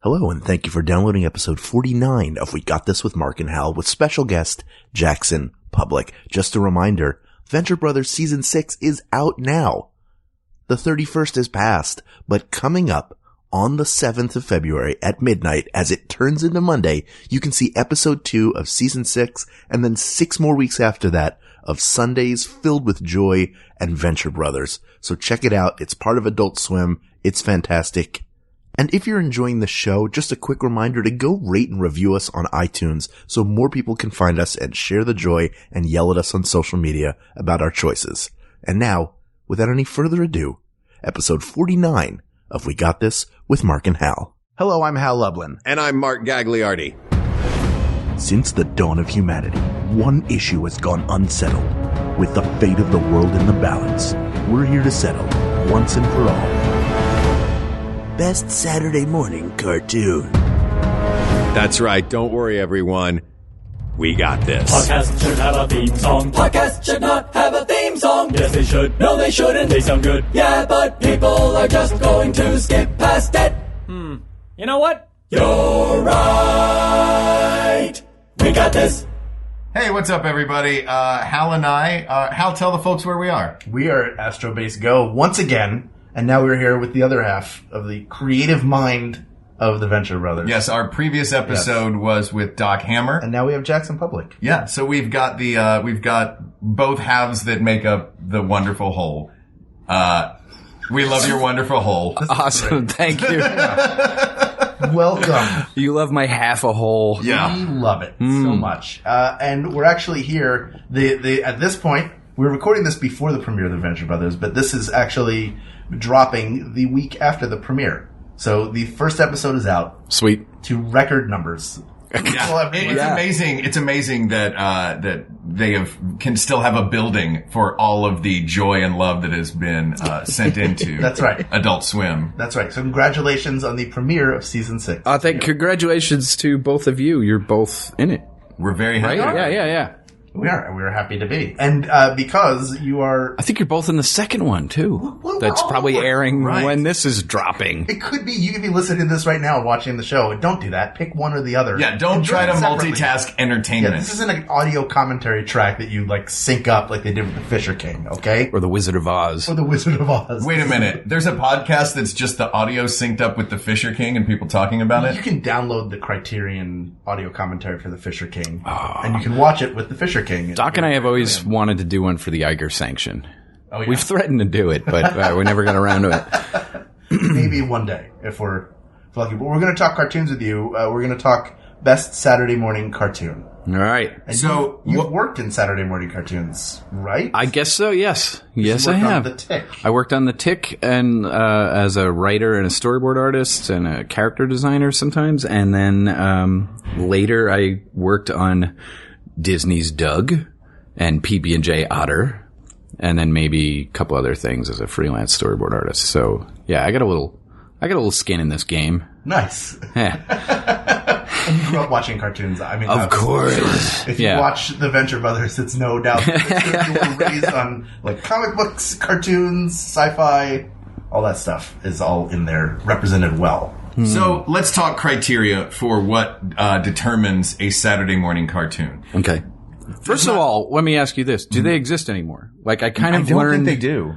Hello, and thank you for downloading episode 49 of We Got This with Mark and Hal with special guest Jackson Publick. Just a reminder, Venture Brothers Season 6 is out now. The 31st is past, but coming up on the 7th of February at midnight, as it turns into Monday, you can see episode 2 of Season 6, and then 6 more weeks after that of Sundays filled with joy and Venture Brothers. So check it out. It's part of Adult Swim. It's fantastic. And if you're enjoying the show, just a quick reminder to go rate and review us on iTunes so more people can find us and share the joy and yell at us on social media about our choices. And now, without any further ado, episode 49 of We Got This with Mark and Hal. Hello, I'm Hal Lublin. And I'm Mark Gagliardi. Since the dawn of humanity, one issue has gone unsettled. With the fate of the world in the balance, we're here to settle, once and for all, Best Saturday Morning Cartoon. That's right. Don't worry, everyone. We got this. Podcasts should have a theme song. Podcasts should not have a theme song. Yes, they should. No, they shouldn't. They sound good. Yeah, but people are just going to skip past it. You know what? You're right. We got this. Hey, what's up, everybody? Hal and I. Hal, tell the folks where we are. We are at Astro Base Go once again. And now we're here with the other half of the creative mind of the Venture Brothers. Yes, our previous episode was with Doc Hammer. And now we have Jackson Publick. Yeah, so we've got we've got both halves that make up the wonderful whole. We love your wonderful whole. Awesome, thank you. Welcome. You love my half a hole. Yeah. We love it so much. And we're actually here, at this point, we're recording this before the premiere of the Venture Brothers, but this is actually dropping the week after the premiere. So the first episode is out. Sweet. To record numbers. Well, it's amazing. It's amazing that that they can still have a building for all of the joy and love that has been sent into. That's right. Adult Swim. That's right. So congratulations on the premiere of season 6. I think congratulations to both of you. You're both in it. We're very happy. Right? Yeah. We are. We're happy to be. And because you are... I think you're both in the second one, too. Well, that's probably airing right when this is dropping. It could be. You could be listening to this right now watching the show. Don't do that. Pick one or the other. Yeah, don't try to multitask entertainment. Yeah, this isn't an audio commentary track that you, sync up like they did with the Fisher King, okay? Or the Wizard of Oz. Or the Wizard of Oz. Wait a minute. There's a podcast that's just the audio synced up with the Fisher King and people talking about it? You can download the Criterion audio commentary for the Fisher King. And you can watch it with the Fisher King. Doc and I have always wanted to do one for the Iger sanction. Oh, yeah. We've threatened to do it, but we never got around to it. Maybe one day, if we're lucky. But we're going to talk cartoons with you. We're going to talk Best Saturday Morning Cartoon. All right. And so you've worked in Saturday morning cartoons, right? I guess so, yes. Yes, I have. On The Tick. I worked on The Tick and as a writer and a storyboard artist and a character designer sometimes. And then later I worked on Disney's Doug and PB&J Otter, and then maybe a couple other things as a freelance storyboard artist. So yeah, I got a little skin in this game. Nice. Yeah. And you grew up watching cartoons. I mean, of course. If you watch the Venture Brothers, it's no doubt that you were raised on comic books, cartoons, sci-fi, all that stuff is all in there, represented well. So let's talk criteria for what determines a Saturday morning cartoon. Okay. First of all, let me ask you this. Do they exist anymore? I kind of learned... I don't think they do.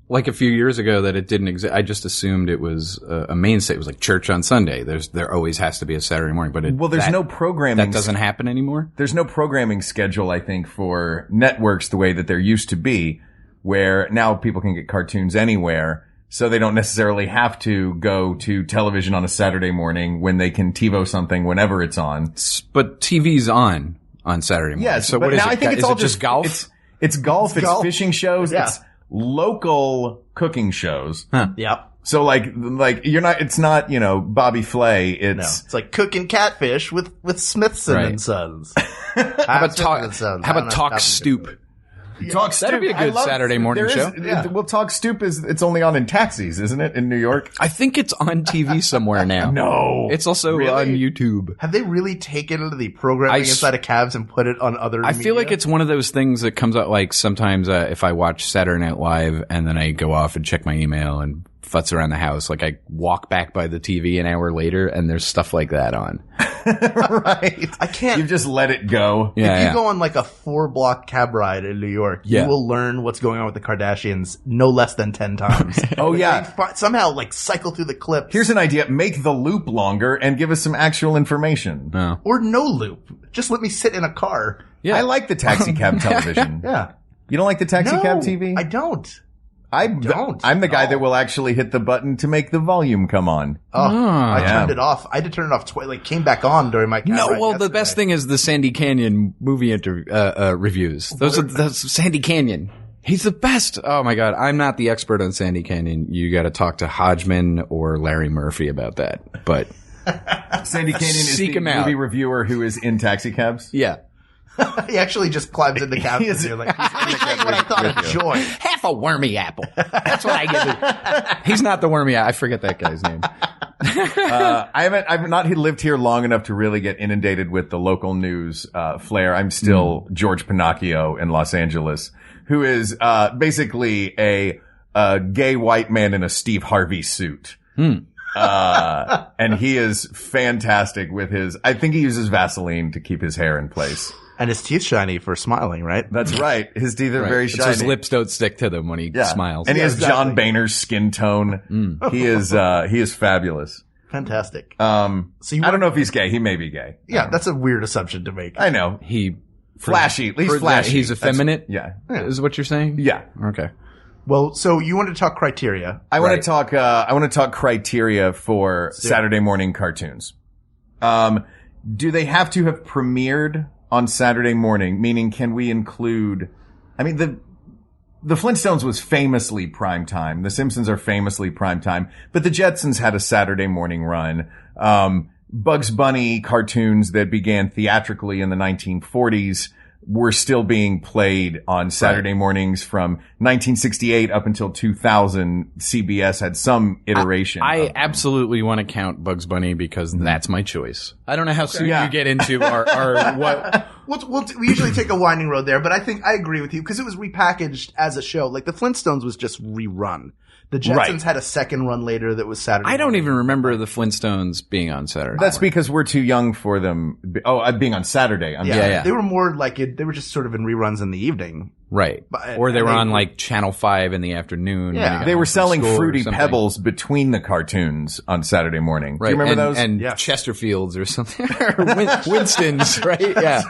A few years ago that it didn't exist. I just assumed it was a mainstay. It was like church on Sunday. There always has to be a Saturday morning. But there's no programming. That doesn't happen anymore? There's no programming schedule, I think, for networks the way that there used to be, where now people can get cartoons anywhere. So they don't necessarily have to go to television on a Saturday morning when they can TiVo something whenever it's on. But TV's on Saturday morning. Yes. So what is now it? I think it's all just golf? It's golf. It's golf. Fishing shows. Yeah. It's local cooking shows. Huh. Yep. So you're not, it's not, Bobby Flay. It's like cooking catfish with Smithson Right. and Sons. How about Talk Stoop? Talk Stoop. That'd be a good Saturday morning show. Well, Talk Stoop it's only on in taxis, isn't it, in New York? I think it's on TV somewhere now. No. It's also on YouTube. Have they really taken the programming inside of cabs and put it on other I feel like it's one of those things that comes out like sometimes if I watch Saturday Night Live and then I go off and check my email and futz around the house, like I walk back by the TV an hour later and there's stuff like that on. Right. I can't. You've just let it go. Yeah, If you go on like a 4-block cab ride in New York, you will learn what's going on with the Kardashians no less than 10 times. Oh, yeah. Somehow like cycle through the clips. Here's an idea. Make the loop longer and give us some actual information. No. Or no loop. Just let me sit in a car. Yeah. I like the taxi cab television. Yeah. You don't like the taxi No, cab TV? I don't. I'm the guy that will actually hit the button to make the volume come on. I turned it off. I had to turn it off twice. Like came back on during my cab ride the yesterday. best thing is the Sandy Canyon movie reviews. That's Sandy Canyon. He's the best. Oh my God. I'm not the expert on Sandy Canyon. You got to talk to Hodgman or Larry Murphy about that. But Sandy Canyon is Seek the him out. movie reviewer who is in taxi cabs. yeah. He actually just climbs in the cab with you. Like, let me tell you what I thought of Joy. Half a wormy apple. That's what I get. He's not the wormy apple. I forget that guy's name. I've not lived here long enough to really get inundated with the local news flair. I'm still George Pinocchio in Los Angeles, who is basically a gay white man in a Steve Harvey suit. And he is fantastic with I think he uses Vaseline to keep his hair in place. And his teeth shiny for smiling, right? That's right. His teeth are very So shiny. his lips don't stick to them when he smiles. And he has John Boehner's skin tone. He is fabulous. Fantastic. I don't know if he's gay. He may be gay. Yeah, that's a weird assumption to make. I know. Flashy. At least for flashy. that he's effeminate? Yeah. Is what you're saying? Yeah. Okay. Well, so you want to talk criteria. I want to talk criteria for Saturday morning cartoons. Do they have to have premiered on Saturday morning? Meaning, can we include, I mean, the Flintstones was famously prime time. The Simpsons are famously prime time, but the Jetsons had a Saturday morning run. Bugs Bunny cartoons that began theatrically in the 1940s were still being played on Saturday mornings from 1968 up until 2000. CBS had some iteration. I absolutely want to count Bugs Bunny because that's my choice. I don't know how soon you get into our what. We usually take a winding road there, but I think I agree with you because it was repackaged as a show. Like the Flintstones was just rerun. The Jetsons had a second run later that was Saturday. I don't even remember the Flintstones being on Saturday. That's because we're too young for them. Being on Saturday. Yeah. They were more like they were just sort of in reruns in the evening. Right. Or they were on like Channel 5 in the afternoon. Yeah. They were selling Fruity something. Pebbles between the cartoons on Saturday morning. Right. Do you remember those? And Chesterfields or something. Winston's, right? Yeah.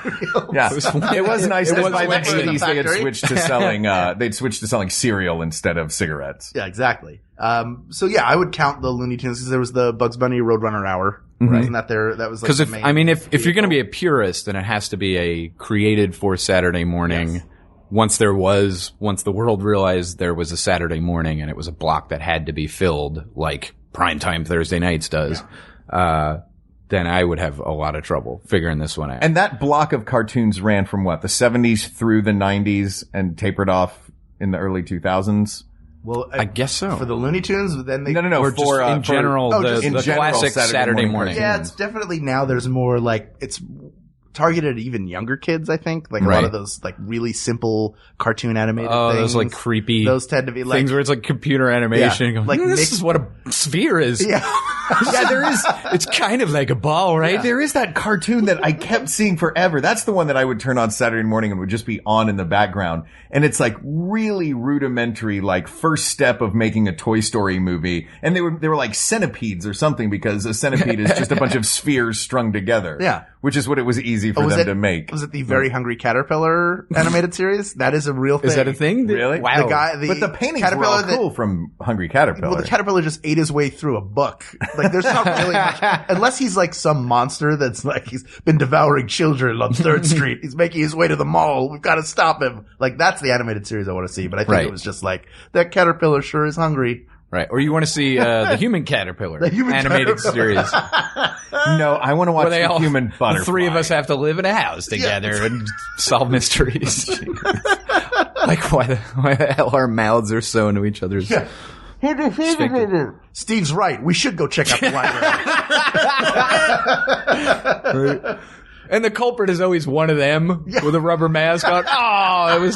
Yeah. It was nice that by the Winston. 80s they had switched to selling cereal instead of cigarettes. Yeah, exactly. So yeah, I would count the Looney Tunes because there was the Bugs Bunny Roadrunner Hour. Right. Wasn't that there? That was like because if you're going to be a purist, then it has to be a created for Saturday morning. Yes. Once the world realized there was a Saturday morning and it was a block that had to be filled like primetime Thursday nights does, then I would have a lot of trouble figuring this one out. And that block of cartoons ran from what? The 70s through the 90s and tapered off in the early 2000s? Well, I guess so. For the Looney Tunes, then they... No. Or just in general, the classic Saturday morning. Yeah, it's definitely now there's more like... It's targeted at even younger kids, I think. Like a lot of those like really simple cartoon animated things. Those like creepy... Those tend to be like... Things where it's like computer animation. Yeah, Going, like this is what a sphere is. Yeah. Yeah, there is. It's kind of like a ball, right? Yeah. There is that cartoon that I kept seeing forever. That's the one that I would turn on Saturday morning and would just be on in the background. And it's like really rudimentary, like first step of making a Toy Story movie. And they were like centipedes or something because a centipede is just a bunch of spheres strung together. Yeah. Which is what it was easy for them to make. Was it the Very Hungry Caterpillar animated series? That is a real thing. Is that a thing? Really? Wow. But the paintings were all cool from Hungry Caterpillar. Well, the caterpillar just ate his way through a book. Like, there's not really much. Unless he's like some monster that's like, he's been devouring children on 3rd Street. He's making his way to the mall. We've got to stop him. Like, that's the animated series I want to see. But I think it was just like, that caterpillar sure is hungry. Right. Or you want to see the Human Caterpillar animated series. No, I want to watch the Human Butterfly. The three of us have to live in a house together and solve mysteries. Like, why the hell our mouths are sewn to each other's... Yeah. Steve's right. We should go check out the library. Right. And the culprit is always one of them with a rubber mask on. Oh, it was...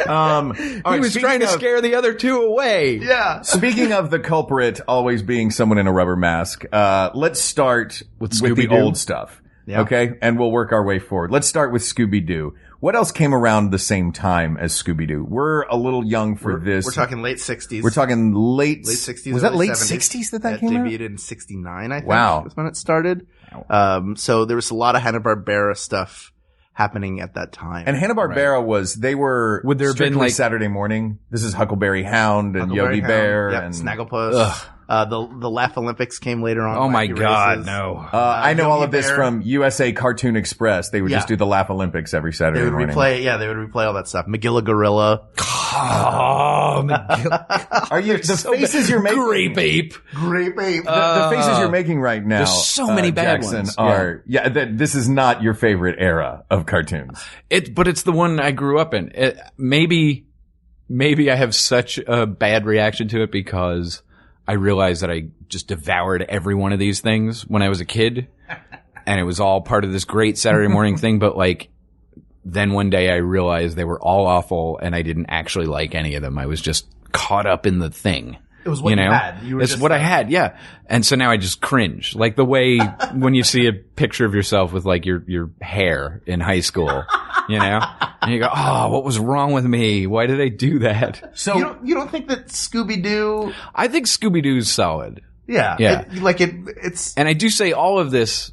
he was trying to scare the other two away. Yeah. Speaking of the culprit always being someone in a rubber mask, let's start with the old stuff. Yeah. Okay? And we'll work our way forward. Let's start with Scooby-Doo. What else came around the same time as Scooby-Doo? We're a little young for this. We're talking late 60s. We're talking late 60s. Was that late 70s? 60s that came out? Debuted in 69, I think. Wow. That's when it started. So there was a lot of Hanna-Barbera stuff happening at that time. And Hanna-Barbera would there have been like Saturday morning? This is Huckleberry Hound and Yogi Bear and Snagglepuss. The Laugh Olympics came later on. Oh my God, no. I know all of this from USA Cartoon Express. They would just do the Laugh Olympics every Saturday morning. They would replay all that stuff. Magilla Gorilla. Oh, Are you the faces you're making? Grape Ape. The faces you're making right now. There's so many bad Jackson, ones. Are this is not your favorite era of cartoons. But it's the one I grew up in. Maybe I have such a bad reaction to it because I realized that I just devoured every one of these things when I was a kid, and it was all part of this great Saturday morning thing. But like, then one day I realized they were all awful, and I didn't actually like any of them. I was just caught up in the thing. It was what you had. It's what I had, yeah. And so now I just cringe. Like the way when you see a picture of yourself with like your hair in high school, you know? And you go, oh, what was wrong with me? Why did I do that? So you don't think that Scooby-Doo... I think Scooby-Doo's solid. Yeah. It's... And I do say all of this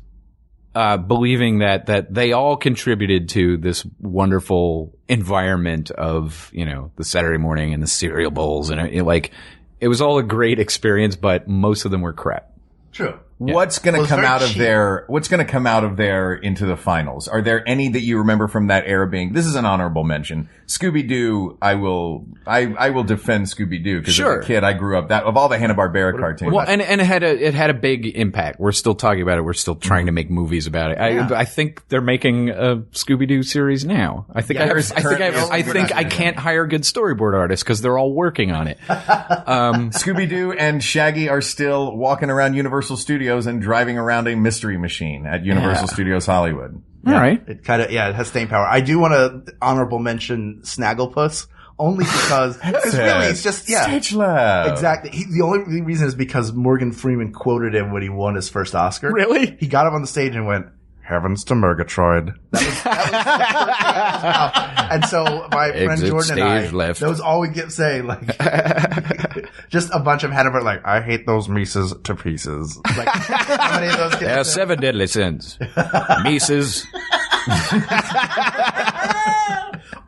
believing that they all contributed to this wonderful environment of, you know, the Saturday morning and the cereal bowls and it was all a great experience, but most of them were crap. True. Yeah. What's going to come out of there? What's going to come out of there into the finals? Are there any that you remember from that era being? This is an honorable mention. Scooby-Doo. I will defend Scooby-Doo because as a kid I grew up of all the Hanna-Barbera cartoons. Well, and it had a big impact. We're still talking about it. We're still trying to make movies about it. I think they're making a Scooby-Doo series now. I think I can't hire good storyboard artists because they're all working on it. Scooby-Doo and Shaggy are still walking around Universal Studios and driving around a mystery machine at Universal Studios Hollywood. All right. It kind of, it has staying power. I do want to honorable mention Snagglepuss only because really it's just, Stage left. Exactly. The only reason is because Morgan Freeman quoted him when he won his first Oscar. Really? He got up on the stage and went, "Heavens to Murgatroyd." That was and so my friend Jordan and I, that was all we get say, like, just a bunch of Hanna-Barbera, like, "I hate those Mises to pieces." Like, how many of those there are 7 deadly sins. Mises.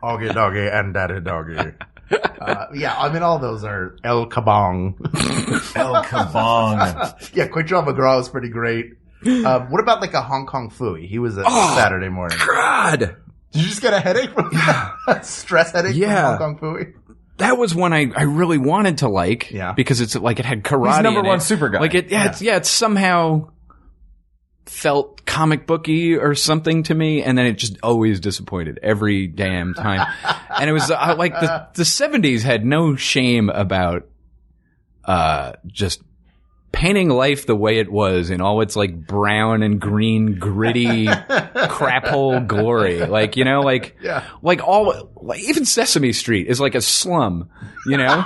Augie Doggy and Daddy Doggy. I mean, all those are El Kabong. El Kabong. Yeah, Quick Draw McGraw was pretty great. What about like a Hong Kong Phooey? He was a Saturday morning. God! Did you just get a headache from a stress headache from Hong Kong Phooey? That was one I really wanted to like. Yeah. Because it's like it had karate. He's number in one it. super guy. Like it somehow felt comic booky or something to me, and then it just always disappointed every damn time. And it was like the 70s had no shame about just painting life the way it was in all its like brown and green gritty crap hole glory. Like, you know, like even Sesame Street is like a slum, you know?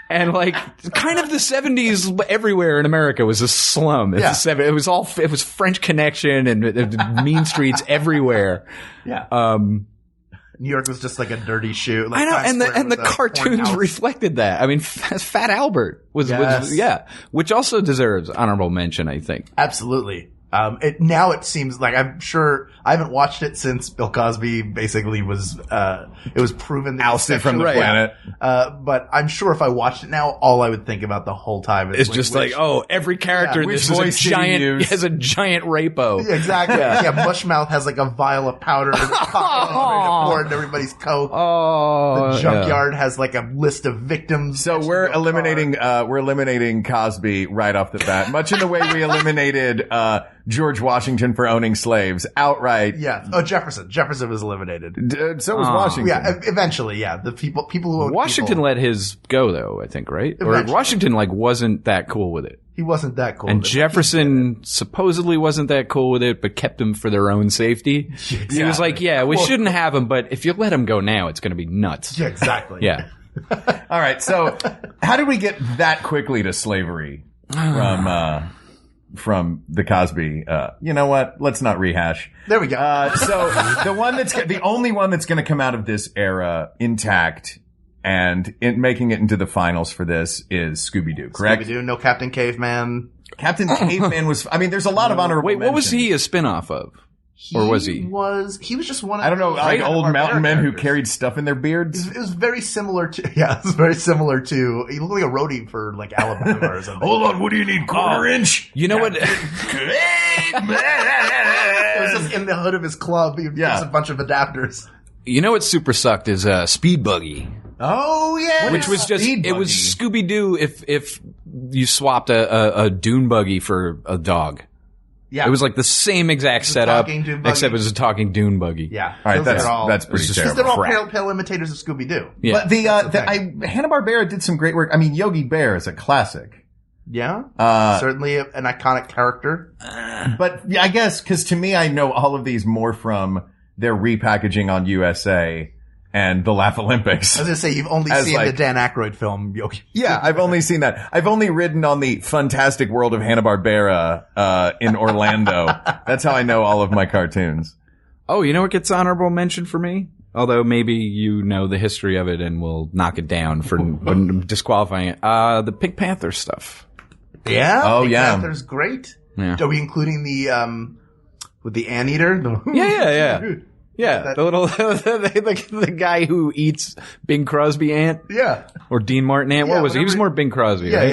And like kind of the 70s everywhere in America was a slum. It was French Connection and mean streets everywhere. Yeah. New York was just like a dirty shoe. Like I know, and the cartoons reflected that. I mean, Fat Albert was which also deserves honorable mention, I think. Absolutely. Now it seems like, I'm sure I haven't watched it since Bill Cosby basically was, it was proven that ousted from the planet. But I'm sure if I watched it now, all I would think about the whole time is just every character in this is has a giant rapo. Yeah, exactly. Yeah. Bushmouth has like a vial of powder in his pocket ready to pour into everybody's coke. The junkyard has like a list of victims. So we're eliminating Cosby right off the bat, much in the way we eliminated, George Washington for owning slaves outright. Yeah. Oh, Jefferson. Jefferson was eliminated. So was Washington. Yeah, eventually, yeah. The people who owned Washington people, let his go, though, I think, right? Eventually. Or Washington, wasn't that cool with it. he wasn't that cool. And with it. Jefferson supposedly wasn't that cool with it, but kept him for their own safety. He was like, we shouldn't have him, but if you let him go now, it's going to be nuts. Yeah, exactly. Yeah. All right. So how did we get that quickly to slavery from the Cosby? You know what? Let's not rehash. There we go. So the only one that's going to come out of this era intact and making it into the finals for this is Scooby-Doo, correct? Scooby-Doo, no Captain Caveman. Captain Caveman was, there's a lot of honorable Wait, what was mentions. he a spin-off of? Or was he? He was just one of I don't know, the like old mountain men who characters. carried stuff in their beards? It was very similar to, he looked like a roadie for like Alabama or something. Hold on, what do you need, quarter inch? You know what? It was just in the hood of his club. He used a bunch of adapters. You know what super sucked is Speed Buggy. Oh yeah. Which was just, Speed it was Buggy? Scooby-Doo if you swapped a dune buggy for a dog. Yeah. It was like the same exact setup, talking dune buggy. except it was a talking dune buggy. Yeah. All right, Those are all- that's pretty just- because terrible. they're all crap. pale imitators of Scooby-Doo. Yeah. But Hanna-Barbera did some great work. I mean, Yogi Bear is a classic. Yeah. Certainly an iconic character. But yeah, I guess, cause to me, I know all of these more from their repackaging on USA and the Laugh Olympics. I was going to say, you've only As seen the like- Dan Aykroyd film, Yogi. Yeah, I've only seen that. I've only ridden on the fantastic world of Hanna-Barbera, in Orlando. That's how I know all of my cartoons. Oh, you know what gets honorable mention for me? Although maybe you know the history of it and will knock it down for disqualifying it. The Pink Panther stuff. Yeah. Oh, Pink yeah. Panther's great. Yeah. Are we including with the anteater? Yeah, the little the guy who eats Bing Crosby ant Yeah. or Dean Martin ant. What Yeah, was he? He was whatever- more Bing Crosby, Yeah, right?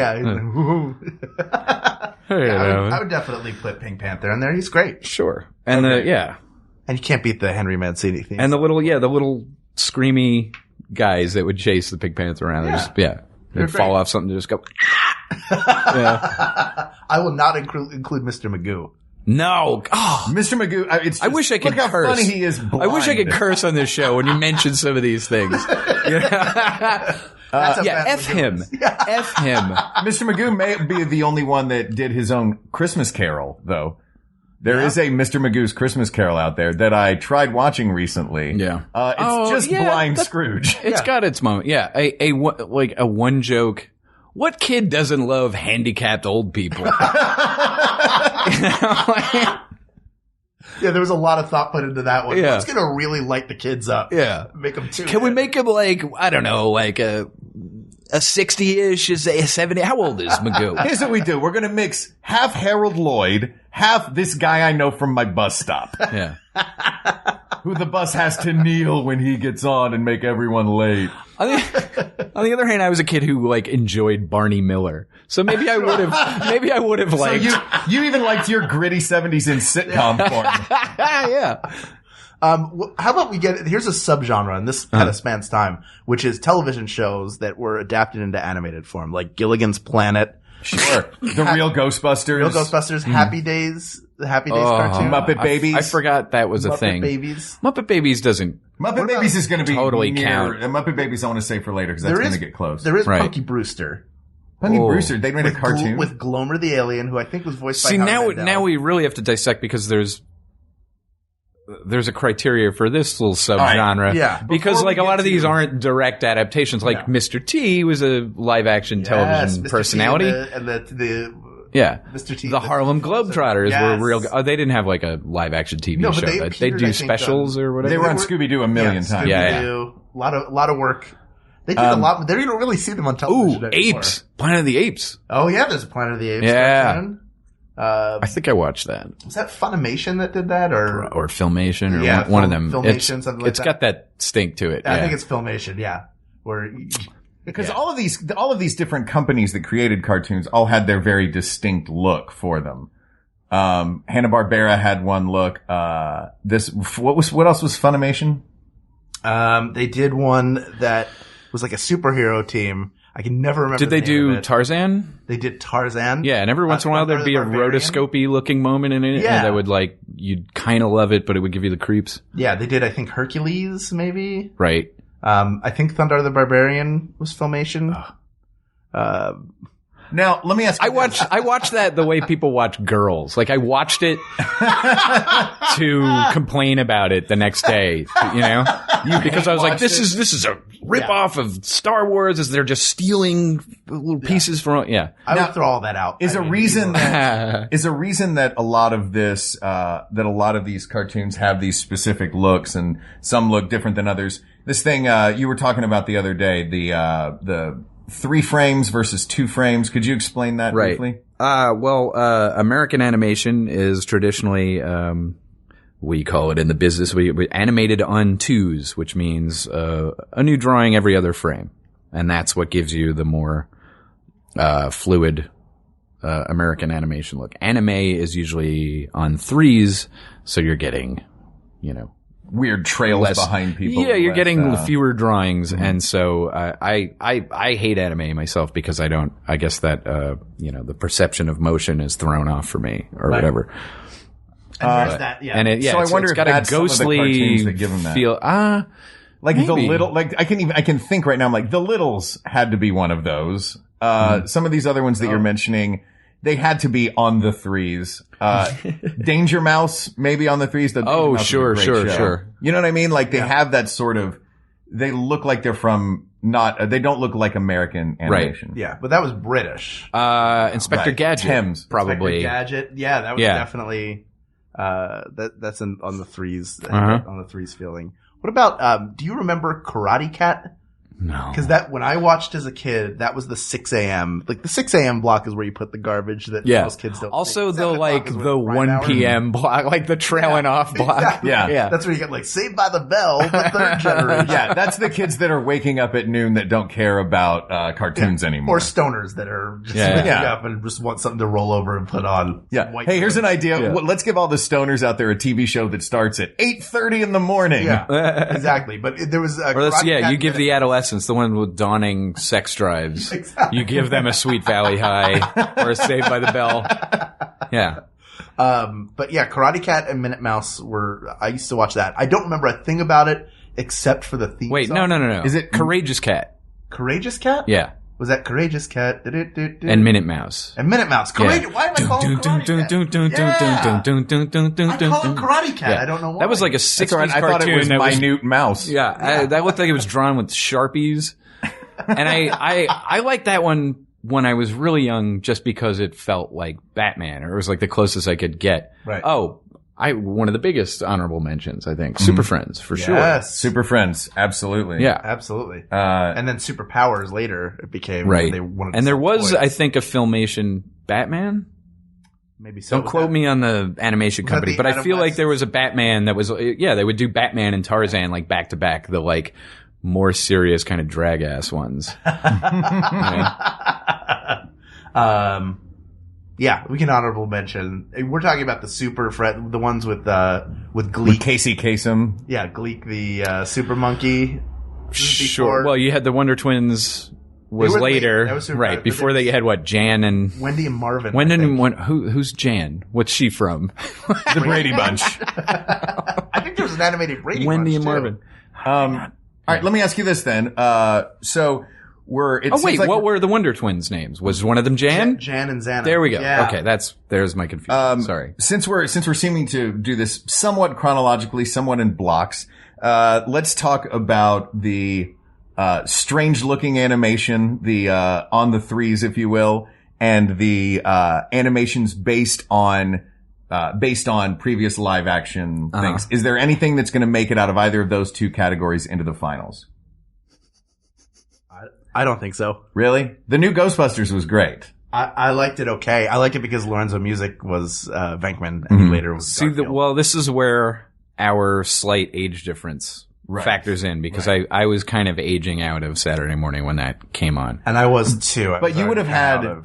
yeah. I would definitely put Pink Panther in there. He's great. Sure. And And you can't beat the Henry Mancini theme. and the little screamy guys that would chase the Pink Panther around. Yeah. They'd fall great. off something to just go. Yeah. I will not include Mr. Magoo. No. Oh, Mr. Magoo, it's just, I wish I could look how curse. funny he is blind. I wish I could curse on this show when you mention some of these things. That's how bad F Magoo him. is. F him. Mr. Magoo may be the only one that did his own Christmas Carol, though. There is a Mr. Magoo's Christmas Carol out there that I tried watching recently. Yeah. It's just blind Scrooge. It's got its moment. Yeah. A one joke. What kid doesn't love handicapped old people? Yeah, there was a lot of thought put into that one. Yeah. It's going to really light the kids up. Yeah. Make them too. Can we make him like, I don't know, like a 60-ish, a 70? How old is Magoo? Here's what we do. We're going to mix half Harold Lloyd, half this guy I know from my bus stop, Yeah. who the bus has to kneel when he gets on and make everyone late. On the other hand, I was a kid who like enjoyed Barney Miller. So maybe I would have So liked. you even liked your gritty 70s in sitcom form. Yeah. How about here's a subgenre, and this kind of spans time, which is television shows that were adapted into animated form, like Gilligan's Planet, Sure. The Real Ghostbusters. Real Ghostbusters, Happy Days, the Happy Days cartoon. Muppet Babies. I forgot that was a Muppet thing. Babies. Muppet Babies doesn't. Muppet Babies is going to be Totally near, count. Muppet Babies I want to say for later because that's going to get close. There is Right. Punky Brewster. Punky Oh. Brewster, they made a cartoon. With Glomer the alien, who I think was voiced See by Howie now Mandel. we really have to dissect because there's a criteria for this little subgenre. right. Yeah. Because Before like we a lot get of these to- aren't direct adaptations. Like No. Mr. T was a live action Yes, television Mr. T personality. and the Yeah. Mr. T. The Harlem Globetrotters Yes. were real. Oh, they didn't have like a live action TV No, but show. they They appeared, I do think, specials or whatever. They were on Scooby-Doo a million times. Yeah. Scooby-Doo. A lot of work. They did a lot, but they don't really see them on television Ooh, anymore. Apes. Planet of the Apes. Oh yeah, there's a Planet of the Apes. Yeah. cartoon. I think I watched that. Was that Funimation that did that, or Or Filmation or Yeah, one of them. Filmation, something like it's that. got that stink to it. I yeah. think it's Filmation. Yeah, where Because all of these different companies that created cartoons all had their very distinct look for them. Hanna-Barbera had one look. What else was Funimation? they did one that was like a superhero team. I can never remember. Did they the name of do it. Tarzan? They did Tarzan. Yeah, and every once in a while there'd be a rotoscopy looking moment in it that would like, you'd kind of love it, but it would give you the creeps. Yeah, they did, I think, Hercules, maybe. Right. I think Thunder the Barbarian was Filmation. Now, let me ask you I watched that the way people watch Girls. Like, I watched it to complain about it the next day, you know? Because I was like, this is a rip-off of Star Wars, as they're just stealing little pieces from, I would throw all that out. Is a reason that a lot of this, that a lot of these cartoons have these specific looks, and some look different than others. This thing, you were talking about the other day, the 3 frames versus 2 frames. Could you explain that briefly? Well, American animation is traditionally, we call it in the business, we animated on 2s, which means a new drawing every other frame. And that's what gives you the more fluid American animation look. Anime is usually on 3s, so you're getting, weird trails behind people. Yeah, you're getting fewer drawings, and so I hate anime myself because I guess that the perception of motion is thrown off for me or whatever. And there's that, And so I wonder it's if got that's a ghostly some of the cartoons that give them that. feel. Like maybe. the little, like I can think right now. I'm like, the Littles had to be one of those. Some of these other ones that you're mentioning, they had to be on the 3s. Danger Mouse, maybe on the 3s. Sure. You know what I mean? Like they have that sort of, they look like they're from they don't look like American animation. Right. Yeah, but that was British. Inspector Gadget. Thames. Probably. Inspector Gadget. Yeah, that was definitely, that's on the 3s, on the 3s feeling. What about, do you remember Karate Cat? No. Because when I watched as a kid, that was the 6 a.m. Like the 6 a.m. block is where you put the garbage that most kids don't. Also, see. the 1 p.m. block, like the trailing off block. Exactly. Yeah. That's where you get like Saved by the Bell, the 3rd generation. Yeah, that's the kids that are waking up at noon that don't care about cartoons anymore. Or stoners that are just waking up and just want something to roll over and put on. Yeah. Hey, here's an idea. Yeah. Let's give all the stoners out there a TV show that starts at 8:30 in the morning. Yeah, exactly. But there was you give the adolescents, the one with dawning sex drives. Exactly. You give them a Sweet Valley High or a Saved by the Bell. Yeah. But yeah, Karate Cat and Minute Mouse I used to watch that. I don't remember a thing about it except for the theme Wait, song. no. Is it Courageous Cat? Courageous Cat? Yeah. Was that Courageous Cat? And Minute Mouse. And Minute Mouse. Courageous. Why am I calling it Karate Cat? I call it Karate Cat. I don't know why. That was like a 60s cartoon. I thought it was Minute Mouse. Yeah, that looked like it was drawn with Sharpies. And I liked that one when I was really young just because it felt like Batman, or it was like the closest I could get. Right. Oh, one of the biggest honorable mentions, I think. Super Friends, for sure. Yes. Super Friends, absolutely. Yeah. Absolutely. And then Superpowers later it became. Right. They wanted and there was, toys. I think, a Filmation Batman. Maybe so. Don't quote me on the animation company, but I feel like there was a Batman that was, they would do Batman and Tarzan like back to back, the like more serious kind of drag ass ones. Yeah, we can honorable mention. We're talking about the the ones with Gleek. With Casey Kasem. Yeah, Gleek, the super monkey. Sure. Well, you had the Wonder Twins was later. That was super right. Before that, you had what? Jan and Wendy and Marvin. Who's Jan? What's she from? The Brady Bunch. I think there was an animated Brady Wendy Bunch, and Marvin. All right, let me ask you this then. So what were the Wonder Twins' names? Was one of them Jan? Jan and Xana. There we go. Yeah. Okay, there's my confusion. Sorry. Since we're seeming to do this somewhat chronologically, somewhat in blocks, let's talk about the strange looking animation, the on the 3s, if you will, and the animations based on previous live action things. Is there anything that's going to make it out of either of those two categories into the finals? I don't think so. Really? The new Ghostbusters was great. I liked it okay. I liked it because Lorenzo Music was Venkman, and he later was Garfield. This is where our slight age difference factors in, because I was kind of aging out of Saturday Morning when that came on. And I was too. But you would have had, and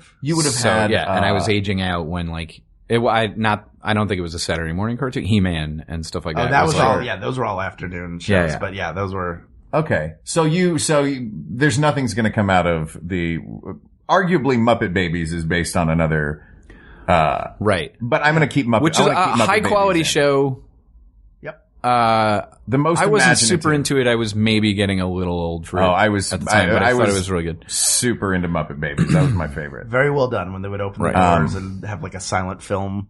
I was aging out when like, I don't think it was a Saturday morning cartoon, He-Man and stuff like that. That was all, those were all afternoon shows. Yeah. But yeah, those were, Okay. So there's nothing's going to come out of arguably Muppet Babies is based on another, right. But I'm going to keep Muppet, which is a high quality show. Yep. The most I wasn't super into it. I was maybe getting a little old for it. I was at the time, but I thought it was really good. Super into Muppet Babies. That was my favorite. Very well done when they would open the doors and have like a silent film.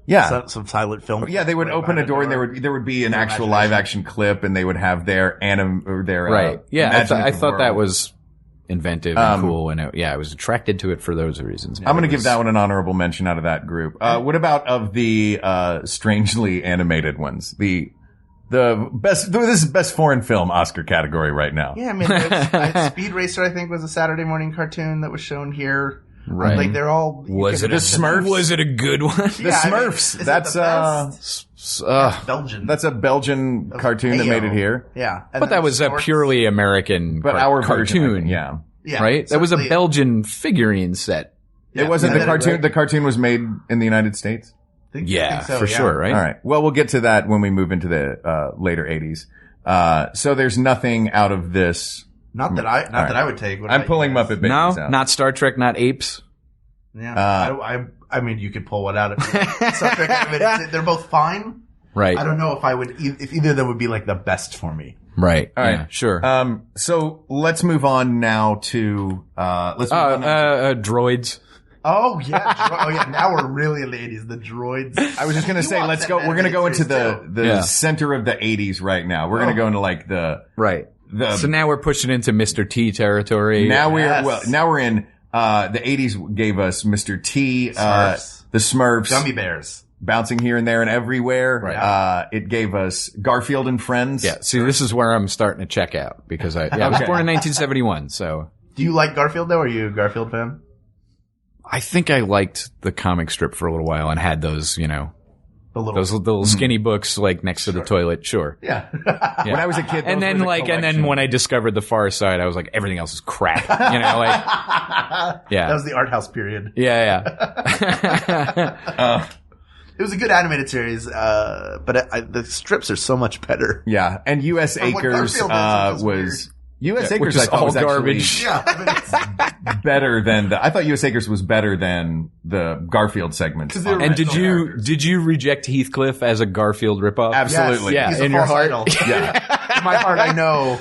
Yeah. Some silent film. Yeah, they would open a door and there would be an actual live action clip and they would have their right. Yeah, I thought that was inventive and cool, and I was attracted to it for those reasons. I'm going to give that one an honorable mention out of that group. What about of the strangely animated ones? The best. This is best foreign film Oscar category right now. Yeah, I mean, Speed Racer I think was a Saturday morning cartoon that was shown here. Right. Like they're all. Was it a Smurfs? Was it a good one? The Smurfs. That's Belgian. That's a Belgian cartoon that made it here. Yeah, but that was a purely American our cartoon. Yeah, right. That was a Belgian figurine set. It wasn't the cartoon. Right? The cartoon was made in the United States. Think so, for sure. Right. All right. Well, we'll get to that when we move into the later 80s. So there's nothing out of this. Not that I would take. I'm pulling Muppet Babies out. Not Star Trek, not Apes. Yeah, I mean, you could pull one out. Star Trek, I mean, they're both fine. Right. I don't know if if either of them would be like the best for me. Right. All right. Yeah, sure. So let's move on now to droids. Oh yeah. Now we're really in the 80s. The droids. I was just going to say, let's go. We're going to go into the center of the 80s right now. We're going to go into like right. So now we're pushing into Mr. T territory. Now we're in the 80s gave us Mr. T, Smurfs. the Smurfs, Gummy Bears, bouncing here and there and everywhere. Right. It gave us Garfield and Friends. Yeah. See, this is where I'm starting to check out because I was born in 1971. So, do you like Garfield though? Are you a Garfield fan? I think I liked the comic strip for a little while and had those, those little skinny books like next to the toilet. Sure. Yeah. When I was a kid, and then when I discovered the Far Side, I was like, everything else is crap. Yeah. That was the art house period. Yeah. It was a good animated series, but the strips are so much better. Yeah. And U.S. Acres was U.S. Acres, I thought, was garbage. Better than I thought U.S. Acres was better than the Garfield segments. And did you reject Heathcliff as a Garfield ripoff? Absolutely. Yes, in your heart. Yeah. In my heart, I know.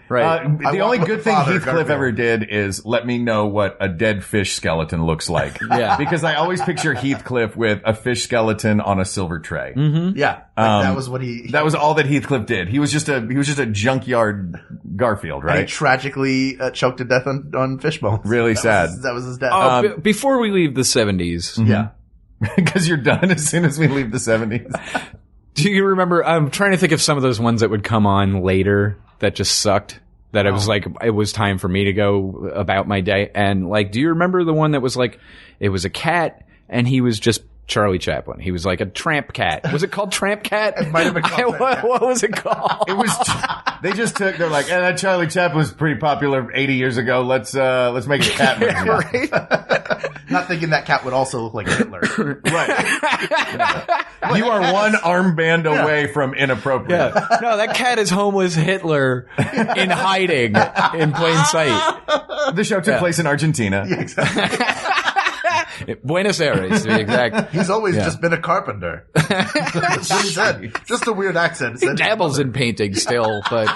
Right. The only good thing Heathcliff ever did is let me know what a dead fish skeleton looks like. Yeah. Because I always picture Heathcliff with a fish skeleton on a silver tray. Mm-hmm. Yeah. That was what that was all that Heathcliff did. He was just a junkyard Garfield, right? And he tragically choked to death on fish bones. Really sad. That was his death. Before we leave the 70s. Yeah. Because you're done as soon as we leave the 70s. Do you remember, I'm trying to think of some of those ones that would come on later that just sucked. That it was like, it was time for me to go about my day. And like, do you remember the one that was like, it was a cat and he was just Charlie Chaplin. He was like a tramp cat. Was it called Tramp Cat? It might have been called what was it called? It was, they're like, that Charlie Chaplin was pretty popular 80 years ago. Let's make a cat version. Right? Not thinking that cat would also look like Hitler. Right. You are one armband away from inappropriate. Yeah. No, that cat is homeless Hitler in hiding in plain sight. The show took place in Argentina. Yeah, exactly. Buenos Aires, to be exact. He's always just been a carpenter. That's what he said. Just a weird accent. He dabbles in painting still, but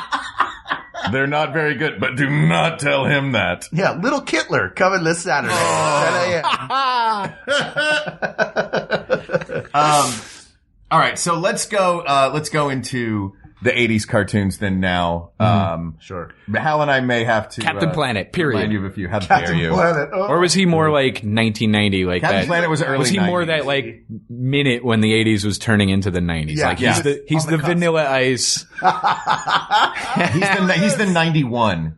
they're not very good, but do not tell him that. Yeah, Little Kittler coming this Saturday. 10 a.m. All right, so let's go into the 80s cartoons then now. Sure. Hal and I may have to Captain Planet, period. Remind you of a few. How Captain dare you? Planet. Oh. Or was he more like 1990 like Captain that? Planet was early. Was he 90s. more that like minute when the 80s was turning into the 90s? Yeah, like yeah. he's the Vanilla Ice. He's the 91.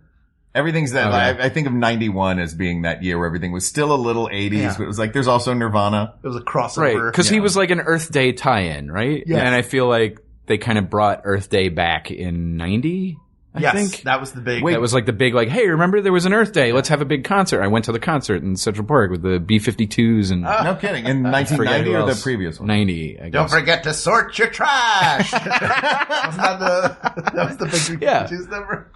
Everything's that. Okay. I think of 91 as being that year where everything was still a little 80s, but it was like there's also Nirvana. It was a crossover. Right, because he was like an Earth Day tie-in, right? Yes. And I feel like they kind of brought Earth Day back in 90. I think. that was the big... That was like the big, like, hey, remember there was an Earth Day? Let's have a big concert. I went to the concert in Central Park with the B-52s and... No kidding. In 1990 or the previous one? 90, I guess. Don't forget to sort your trash! that was the big B-52s number?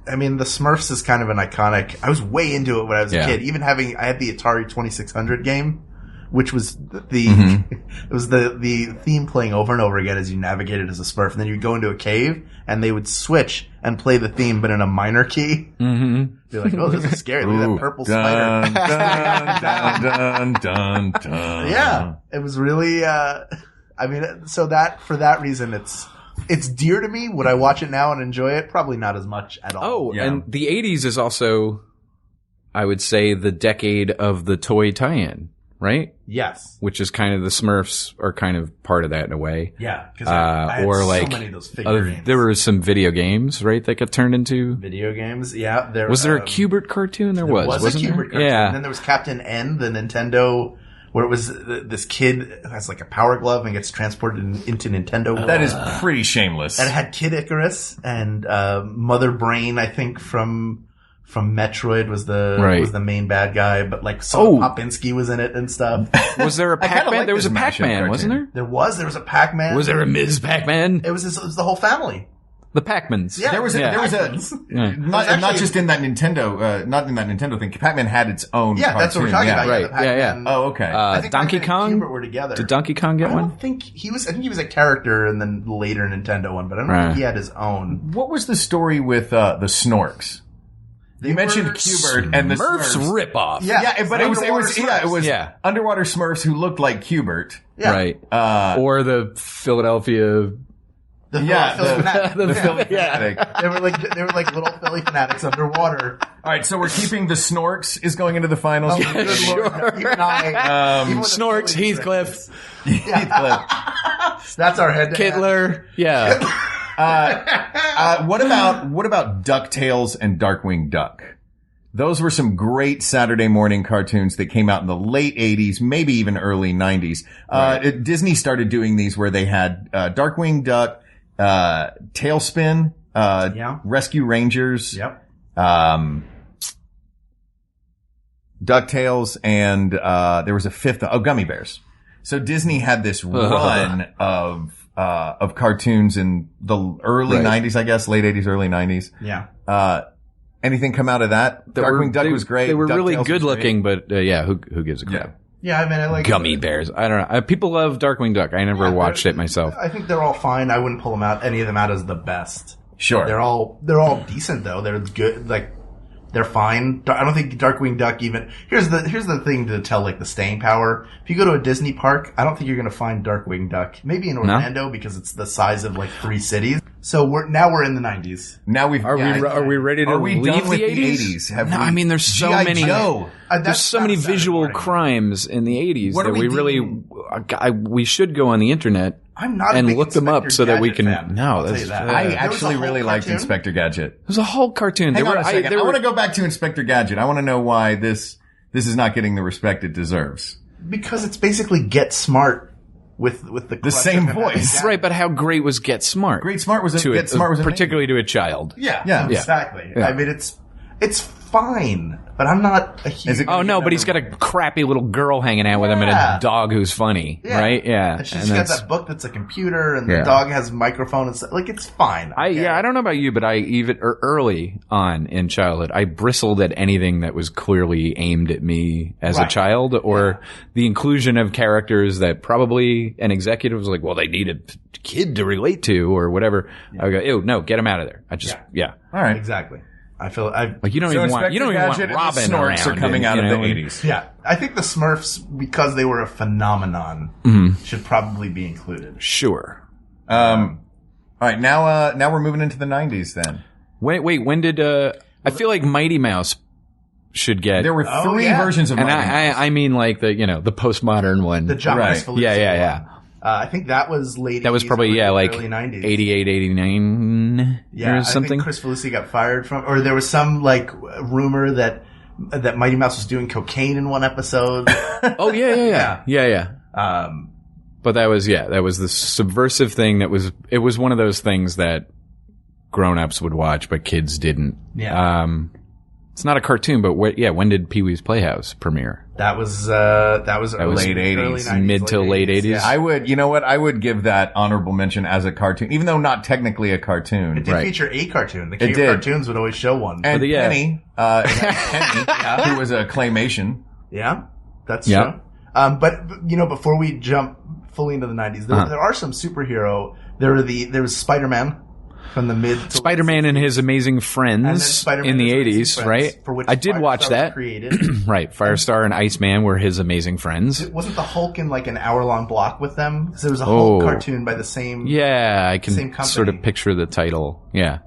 I mean, the Smurfs is kind of an iconic... I was way into it when I was a kid. Even I had the Atari 2600 game, which was it was the theme playing over and over again as you navigated as a Smurf, and then you'd go into a cave and they would switch and play the theme but in a minor key. Mm-hmm. You're like, oh, this is scary. Look at that purple spider. Dun, dun, dun. Yeah, it was really. I mean, so for that reason, it's dear to me. Would I watch it now and enjoy it? Probably not as much at all. Oh, and the 80s is also, I would say, the decade of the toy tie-in. Right? Yes. Which is kind of the Smurfs are kind of part of that in a way. Yeah. Because I had so many of those figurines. There were some video games, right, that got turned into... Video games, yeah. Was there a Q*bert cartoon? There was a Q*bert cartoon. Yeah. And then there was Captain N, the Nintendo... Where it was this kid who has like a power glove and gets transported into Nintendo. That is pretty shameless. And it had Kid Icarus and Mother Brain, I think, from Metroid was the main bad guy, but like Popinski was in it and stuff. Was there a Pac-Man? Like there was a Pac-Man, wasn't there? There was a Pac-Man. Was there a Ms. Pac-Man? It was the whole family. The Pac-Mans. Yeah, there was not just in that Nintendo, not in that Nintendo thing. Pac-Man had its own. Yeah, that's what we're talking about. Right. Yeah. Oh, okay. I think Donkey Kong. And Q*bert were together. Did Donkey Kong get one? I think he was a character in the later Nintendo one, but I don't think he had his own. What was the story with the Snorks? You mentioned Q*bert and the Smurfs ripoff. Yeah, but it was underwater Smurfs who looked like Q*bert. Yeah. Right. Or the Philadelphia. The Philly Philly fanatic. They were like little Philly fanatics underwater. All right, so we're keeping the Snorks is going into the finals. Oh, good Lord. Even Snorks, Heathcliff. That's our head. Kittler. Yeah. What about DuckTales and Darkwing Duck? Those were some great Saturday morning cartoons that came out in the late 80s, maybe even early 90s. Right. Disney started doing these where they had Darkwing Duck, Tailspin, Rescue Rangers, DuckTales, and there was a fifth, Gummy Bears. So Disney had this run of cartoons in the early 90s, I guess, late 80s, early 90s. Yeah. Anything come out of that? Darkwing Duck was great. They were really DuckTales good looking, but who gives a crap? Yeah, I mean, I like Gummy Bears. I don't know. People love Darkwing Duck. I never watched it myself. I think they're all fine. I wouldn't pull any of them out as the best. Sure. They're all decent though. They're good. Like, they're fine. I don't think Darkwing Duck even... Here's the thing to tell, like, the staying power. If you go to a Disney park, I don't think you're going to find Darkwing Duck. Maybe in Orlando because it's the size of, like, 3 cities. So we're in the 90s. Now are we ready to leave done with the 80s? Have no, I mean, there's so G.I. many... Joe. There's so many visual crimes in the 80s that we should go on the internet I'm not and look them up so that we can... Fan. No, that's that. I actually really liked Inspector Gadget. There's a whole cartoon. Hang on a second. I want to go back to Inspector Gadget. I want to know why this is not getting the respect it deserves. Because it's basically Get Smart with the same voice. Right, but how great was Get Smart? Get Smart was particularly to a child. Yeah, exactly. Yeah. I mean, it's fine, but I'm not a huge... but he's got a crappy little girl hanging out with him and a dog who's funny, right? Yeah. And she's got that book that's a computer, and the dog has a microphone and stuff. Like, it's fine. I don't know about you, but early on in childhood, I bristled at anything that was clearly aimed at me as a child, or the inclusion of characters that probably an executive was like, well, they need a kid to relate to, or whatever. I would go, ew, no, get him out of there. All right. Exactly. I feel like you don't even want Robin and the Snorks around. Are coming out of the 80s. Yeah, I think the Smurfs, because they were a phenomenon, should probably be included. Sure. All right, now we're moving into the 90s. Then wait, when did I feel like Mighty Mouse should get? There were 3 versions of Mighty Mouse. I mean, like the postmodern one. The John Yeah. I think that was late. That was probably like early 90s. 88, 89 or something. I think Chris Felicity got fired from, or there was some like rumor that Mighty Mouse was doing cocaine in one episode. Oh yeah. But that was the subversive thing it was one of those things that grown-ups would watch, but kids didn't. Yeah. It's not a cartoon, but when did Pee-wee's Playhouse premiere? That was late 80s, mid to late 80s. Yeah. I would give that honorable mention as a cartoon, even though not technically a cartoon. It did feature a cartoon. The It did. cartoons would always show one. And Penny, who was a claymation. Yeah, that's Yeah. true. But before we jump fully into the 90s, there are some superhero. There was Spider-Man from the mid. To Spider-Man and his Amazing Friends Spider-Man in the and His 80s, Amazing right? Friends, for which I did watch Firestar that. was created. Right. Firestar and Iceman were his amazing friends. Wasn't the Hulk in like an hour-long block with them? Because there was a Hulk cartoon by the same. Yeah, I Same can company. sort of picture the title. Yeah.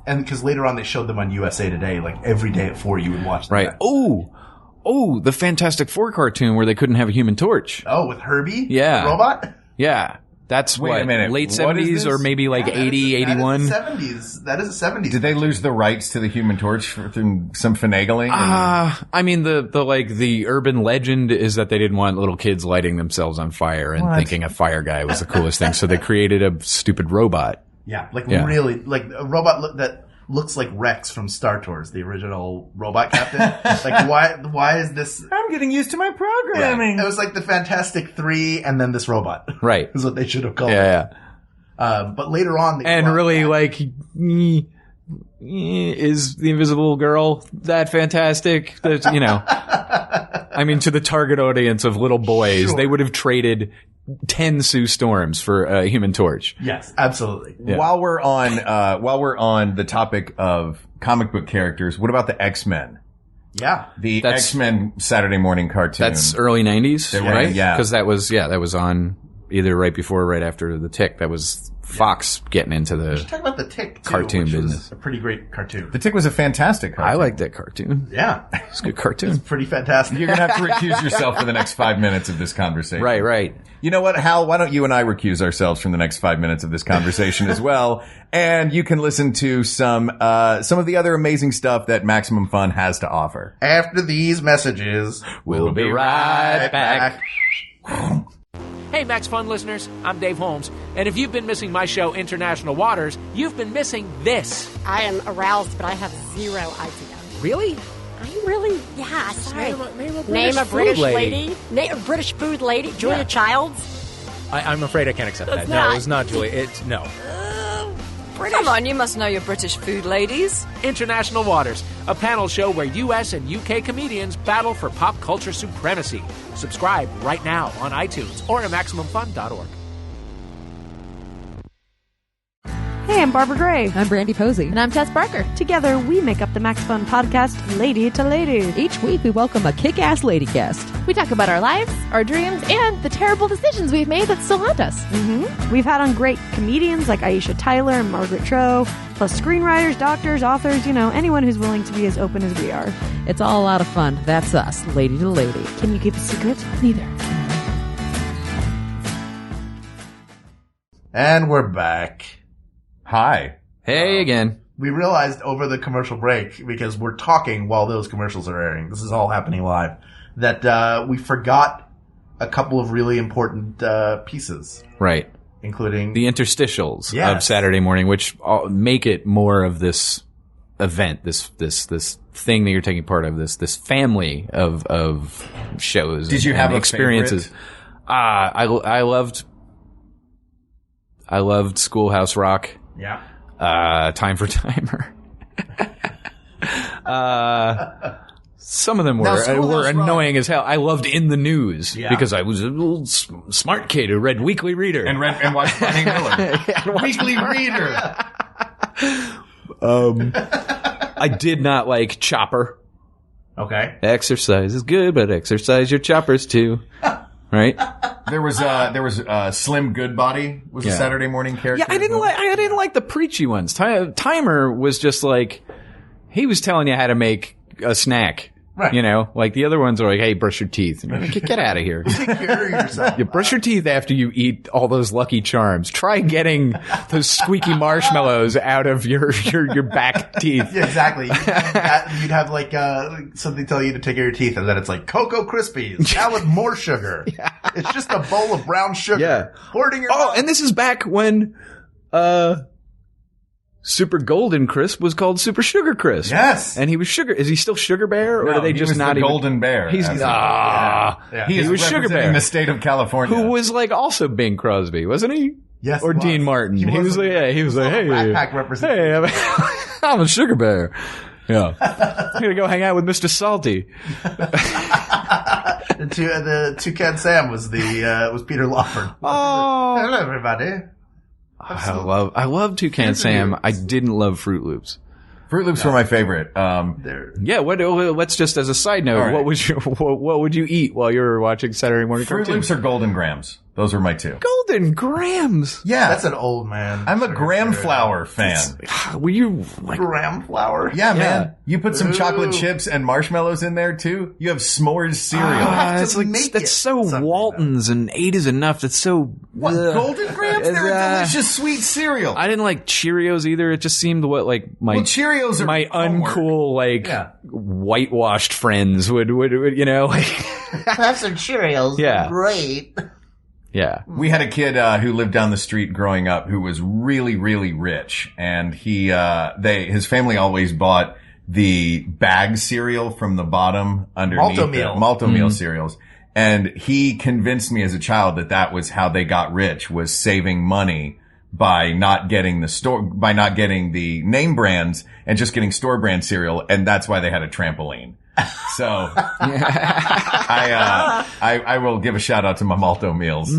And because later on they showed them on USA Today, like every day at 4 you would watch them. Right. Oh, the Fantastic Four cartoon where they couldn't have a Human Torch. Oh, with Herbie? Yeah. The robot? Yeah. That's Wait a minute. late What is 70s this? or maybe like 80, 81? That is a 70s. Did they lose the rights to the Human Torch through some finagling? I mean, the urban legend is that they didn't want little kids lighting themselves on fire and thinking a fire guy was the coolest thing. So they created a stupid robot. Yeah, really, like a robot that looks like Rex from Star Tours, the original robot captain. Like, why is this? I'm getting used to my programming. It was like the Fantastic Three and then this robot. Right. Is what they should have called Yeah. it. But later on, they And brought really, back- is the Invisible Girl that fantastic? That, I mean, to the target audience of little boys, Sure. they would have traded 10 Sue Storms for a Human Torch. Yes, absolutely. Yeah. While we're on the topic of comic book characters, what about the X-Men? Yeah. The That's- X-Men Saturday morning cartoon. That's early 90s, right? yeah. Because that was on either right before or right after The Tick. That was Fox getting into the... Talk about the Tick, too, Cartoon which was business. a pretty great cartoon. The Tick was a fantastic cartoon. I like that cartoon. Yeah. It's a good cartoon. Pretty fantastic. You're going to have to recuse yourself for the next 5 minutes of this conversation. Right. You know what, Hal? Why don't you and I recuse ourselves from the next 5 minutes of this conversation as well? And you can listen to some of the other amazing stuff that Maximum Fun has to offer. After these messages, We'll be right back. Hey, Max Fun listeners, I'm Dave Holmes, and if you've been missing my show, International Waters, you've been missing this. I am aroused, but I have zero idea. Really? I really, yeah, sorry. Name a British lady. Name a British food lady. Julia Childs. I'm afraid I can't accept That's that. not- No, it's not Julie. It's no. Come on, you must know your British food, ladies. International Waters, a panel show where U.S. and U.K. comedians battle for pop culture supremacy. Subscribe right now on iTunes or at MaximumFun.org. Hey, I'm Barbara Gray. I'm Brandy Posey. And I'm Tess Barker. Together, we make up the Max Fun podcast, Lady to Lady. Each week, we welcome a kick-ass lady guest. We talk about our lives, our dreams, and the terrible decisions we've made that still haunt us. We've had on great comedians like Aisha Tyler and Margaret Cho, plus screenwriters, doctors, authors, anyone who's willing to be as open as we are. It's all a lot of fun. That's us, Lady to Lady. Can you keep a secret? Neither. and we're back. Hi. Hey again. We realized over the commercial break, because we're talking while those commercials are airing, this is all happening live, that we forgot a couple of really important pieces, Right. including The interstitials Yes. of Saturday morning, which make it more of this event, this thing that you're taking part of, this family of shows. Did you and have a experiences? I loved Schoolhouse Rock. Yeah. Time for Timer. Some of them Now, were Schoolhouse Rock- annoying as hell. I loved In the News Yeah. because I was a little smart kid who read Weekly Reader. And watch Frank Miller. Weekly Reader. I did not like Chopper. Okay. Exercise is good, but exercise your choppers too. Right? There was Slim Goodbody was a Yeah. Saturday morning character. Yeah, I didn't like the preachy ones. Timer was just like he was telling you how to make a snack, Right. You know, like the other ones are like, hey, brush your teeth. And you're like, get out of here. Take care of yourself. You brush your teeth after you eat all those Lucky Charms. Try getting those squeaky marshmallows out of your back teeth. Yeah, exactly. You'd have like something tell you to take care of your teeth, and then it's like Cocoa Krispies, now with more sugar. Yeah. It's just a bowl of brown sugar. Yeah. Hoarding your Oh, mouth. and this is back when Super Golden Crisp was called Super Sugar Crisp. Yes. And he was sugar. Is he still Sugar Bear, or No, do they he just was not the even Golden Bear. He's He he was Sugar representing Bear, the state of California. who was like also Bing Crosby, wasn't he? Yes, Or he was. Dean Martin. He was like, hey, Rat Pack representation. hey, I'm a Sugar Bear. Yeah. I'm gonna go hang out with Mr. Salty. The Toucan Sam was Peter Lawford. Oh, Hello, everybody. I love Toucan Sam. I didn't love Fruit Loops. Fruit Loops were my favorite. Yeah. What's just as a side note? All right. What would you eat while you were watching Saturday morning Fruit cartoons? Loops or Golden Grams. Those were my two. Golden Grams. Yeah. That's an old man. I'm a graham flour fan. Were you like? Graham flour. Yeah, man. You put some Ooh. chocolate chips and marshmallows in there too. You have s'mores cereal. have to That's like make that's it so something, Waltons and 8 is enough. That's so What, Golden Grams? They're a delicious sweet cereal. I didn't like Cheerios either. It just seemed my Cheerios are my homework. uncool whitewashed friends would you know like Have some Cheerios. Yeah. Great. yeah. We had a kid who lived down the street growing up who was really, really rich, and his family always bought the bag cereal from the bottom underneath Malto meal cereals. And he convinced me as a child that was how they got rich, was saving money by not getting the name brands and just getting store brand cereal, and that's why they had a trampoline. So I will give a shout out to my Malto meals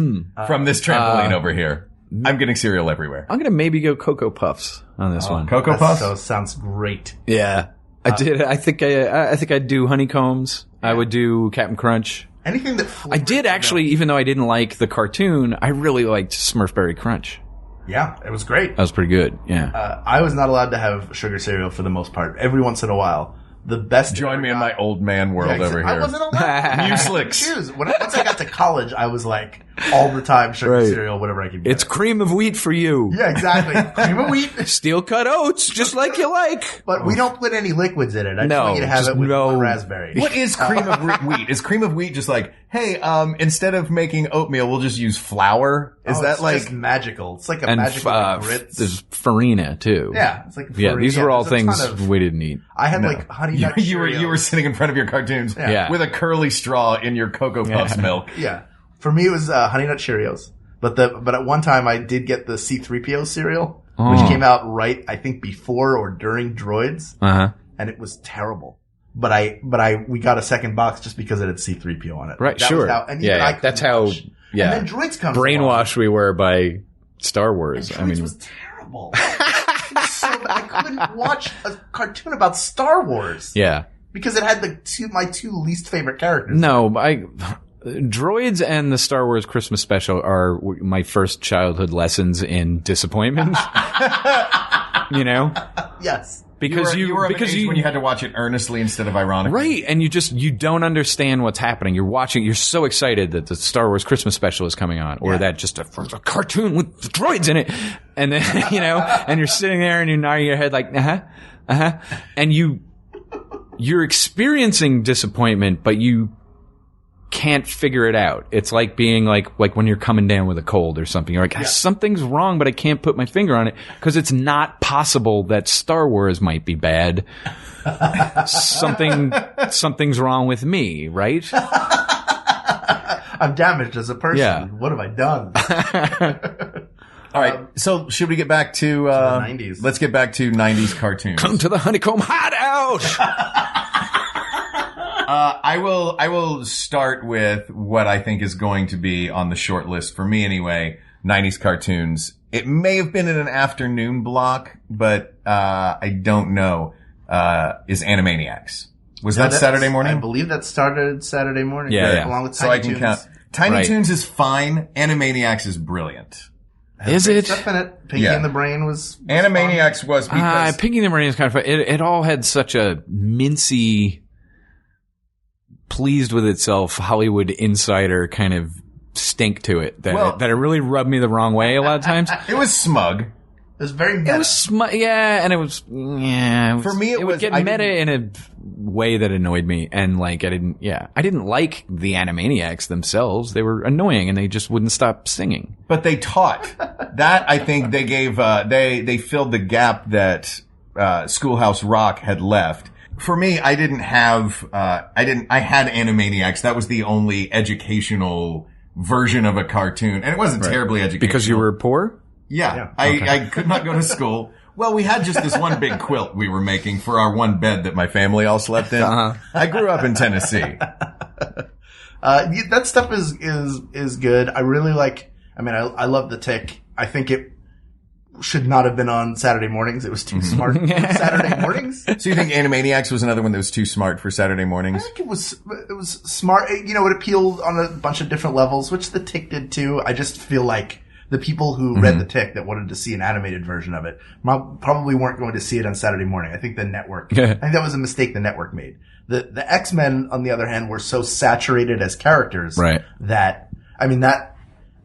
from this trampoline over here. I'm getting cereal everywhere. I'm gonna maybe go Cocoa Puffs on this one. Cocoa Puffs? So sounds great. Yeah, I did. I think I'd do honeycombs. I would do Captain Crunch. Anything that I did actually, even though I didn't like the cartoon, I really liked Smurfberry Crunch. Yeah, it was great. That was pretty good. Yeah. I was not allowed to have sugar cereal for the most part. Every once in a while. The best. Join me in my old man world over here. I wasn't allowed to Mueslicks. choose. Once I got to college, I was like all the time sugar Right. cereal, whatever I could get. It's cream of wheat for you. Yeah, exactly. Cream of wheat. Steel cut oats, just like you like. But we don't put any liquids in it. I just No, want you to have just it with no- one raspberry. What is cream of wheat? Is cream of wheat just like, hey, instead of making oatmeal, we'll just use flour? Is that it's like just magical? It's like a And magical grits. there's farina too. Yeah, it's like Yeah, these were all there's a ton things of- we didn't eat. I had like honey nut you were Cheerios. sitting in front of your cartoons Yeah. with a curly straw in your Cocoa Puffs milk. Yeah. For me, it was honey nut Cheerios. But at one time, I did get the C-3PO cereal, which came out right, I think, before or during Droids, and it was terrible. But we got a second box just because it had C-3PO on it. Right, That sure. was how, and even Yeah, I that's couldn't how. watch. Yeah, And then Droids comes brainwashed we were by Star Wars. along. Droids was terrible. It was so bad. I couldn't watch a cartoon about Star Wars. Yeah. Because it had my two least favorite characters. No, Droids and the Star Wars Christmas special are my first childhood lessons in disappointment. You know? Yes. Because you were of an because age when you had to watch it earnestly instead of ironically. Right, and you don't understand what's happening. You're watching, you're so excited that the Star Wars Christmas special is coming on, or that just a cartoon with droids in it, and then and you're sitting there and you're nodding your head like and you're experiencing disappointment, but you can't figure it out. It's like being like when you're coming down with a cold or something. You're like, something's wrong, but I can't put my finger on it because it's not possible that Star Wars might be bad. Something's wrong with me, right? I'm damaged as a person. Yeah. What have I done? All right. So should we get back to the 90s? Let's get back to 90s cartoons. Come to the honeycomb hideout. I will start with what I think is going to be on the short list for me anyway. 90s cartoons. It may have been in an afternoon block, but I don't know. Is Animaniacs? Was that Saturday morning? I believe that started Saturday morning. Yeah. Along with So Tiny I can Toons. count. Tiny Right. Toons is fine. Animaniacs is brilliant. Is it? Stuff in it. Pinky Yeah. and the Brain was Animaniacs was because Pinky and the Brain is kind of fun. It all had such a mincy pleased with itself Hollywood insider kind of stink to it that it really rubbed me the wrong way a lot of times. It was smug. It was very meta. It was smug, yeah, and it was for me. It would get meta in a way that annoyed me, and like I didn't like the Animaniacs themselves. They were annoying, and they just wouldn't stop singing. But they taught that. I think they gave they filled the gap that Schoolhouse Rock had left. For me, I didn't have I had Animaniacs. That was the only educational version of a cartoon, and it wasn't terribly educational because you were poor. Yeah. I could not go to school. Well, we had just this one big quilt we were making for our one bed that my family all slept in. I grew up in Tennessee. That stuff is good. I really like, I love The Tick. I think it should not have been on Saturday mornings. It was too smart for Saturday mornings. So you think Animaniacs was another one that was too smart for Saturday mornings? I think it was smart. You know, it appealed on a bunch of different levels, which The Tick did too. I just feel like the people who read The Tick that wanted to see an animated version of it probably weren't going to see it on Saturday morning. I think the network, I think that was a mistake the network made. The X-Men, on the other hand, were so saturated as characters that,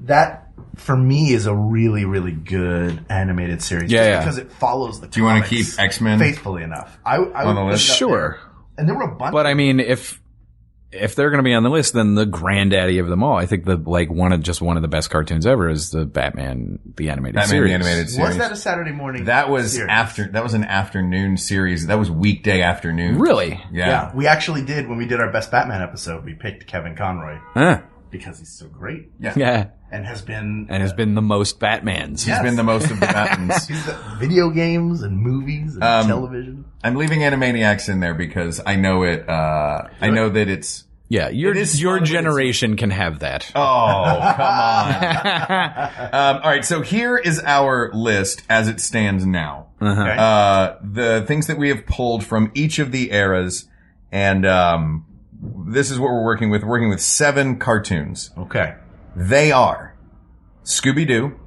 that for me is a really, really good animated series. Because it follows the comics. Do you want to keep X-Men faithfully enough? I on the list? Sure. And there were a bunch. But I mean, if they're going to be on the list, then the granddaddy of them all, I think one of the best cartoons ever is the Batman the animated series. Was that a Saturday morning? That was series? that was an afternoon series. That was weekday afternoon. Really? Yeah. We actually did, when we did our best Batman episode, we picked Kevin Conroy. Because he's so great. Yeah. And has been the most Batmans. He's been the most of the Batmans. He's the video games and movies and television. I'm leaving Animaniacs in there because I know it. I know that it's. Yeah, your generation can have that. Oh, come on. All right, so here is our list as it stands now. The things that we have pulled from each of the eras, and this is what we're working with. We're working with 7 cartoons. Okay. They are Scooby-Doo,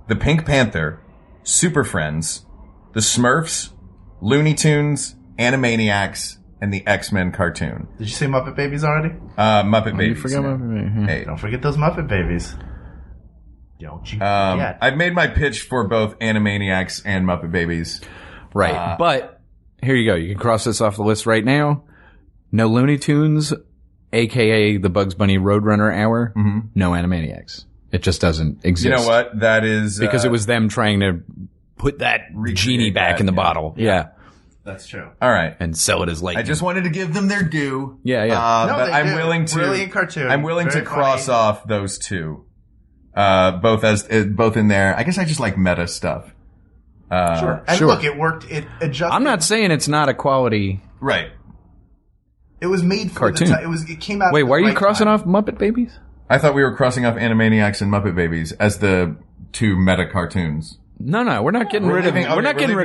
The Pink Panther, Super Friends, The Smurfs, Looney Tunes, Animaniacs, and the X-Men cartoon. Did you say Muppet Babies already? Muppet Babies. You forgot Muppet Babies. Hey, don't forget those Muppet Babies. Don't you forget. I've made my pitch for both Animaniacs and Muppet Babies. Right. But here you go. You can cross this off the list right now. No Looney Tunes, a.k.a. the Bugs Bunny Roadrunner Hour. No Animaniacs. It just doesn't exist. You know what? That is... because it was them trying to put that genie back in the bottle. Yeah. That's true. All right. And sell it as lightning. I just wanted to give them their due. Yeah. But I'm willing to... Brilliant cartoon. I'm willing Very to cross funny. off those two. Both in there. I guess I just like meta stuff. Sure. And look, it worked. It adjusted. I'm not saying it's not a quality... Right. It was made for cartoon. the time. It came out. Wait, at the why are you right crossing time. off Muppet Babies? I thought we were crossing off Animaniacs and Muppet Babies as the 2 meta cartoons. No, we're not getting rid of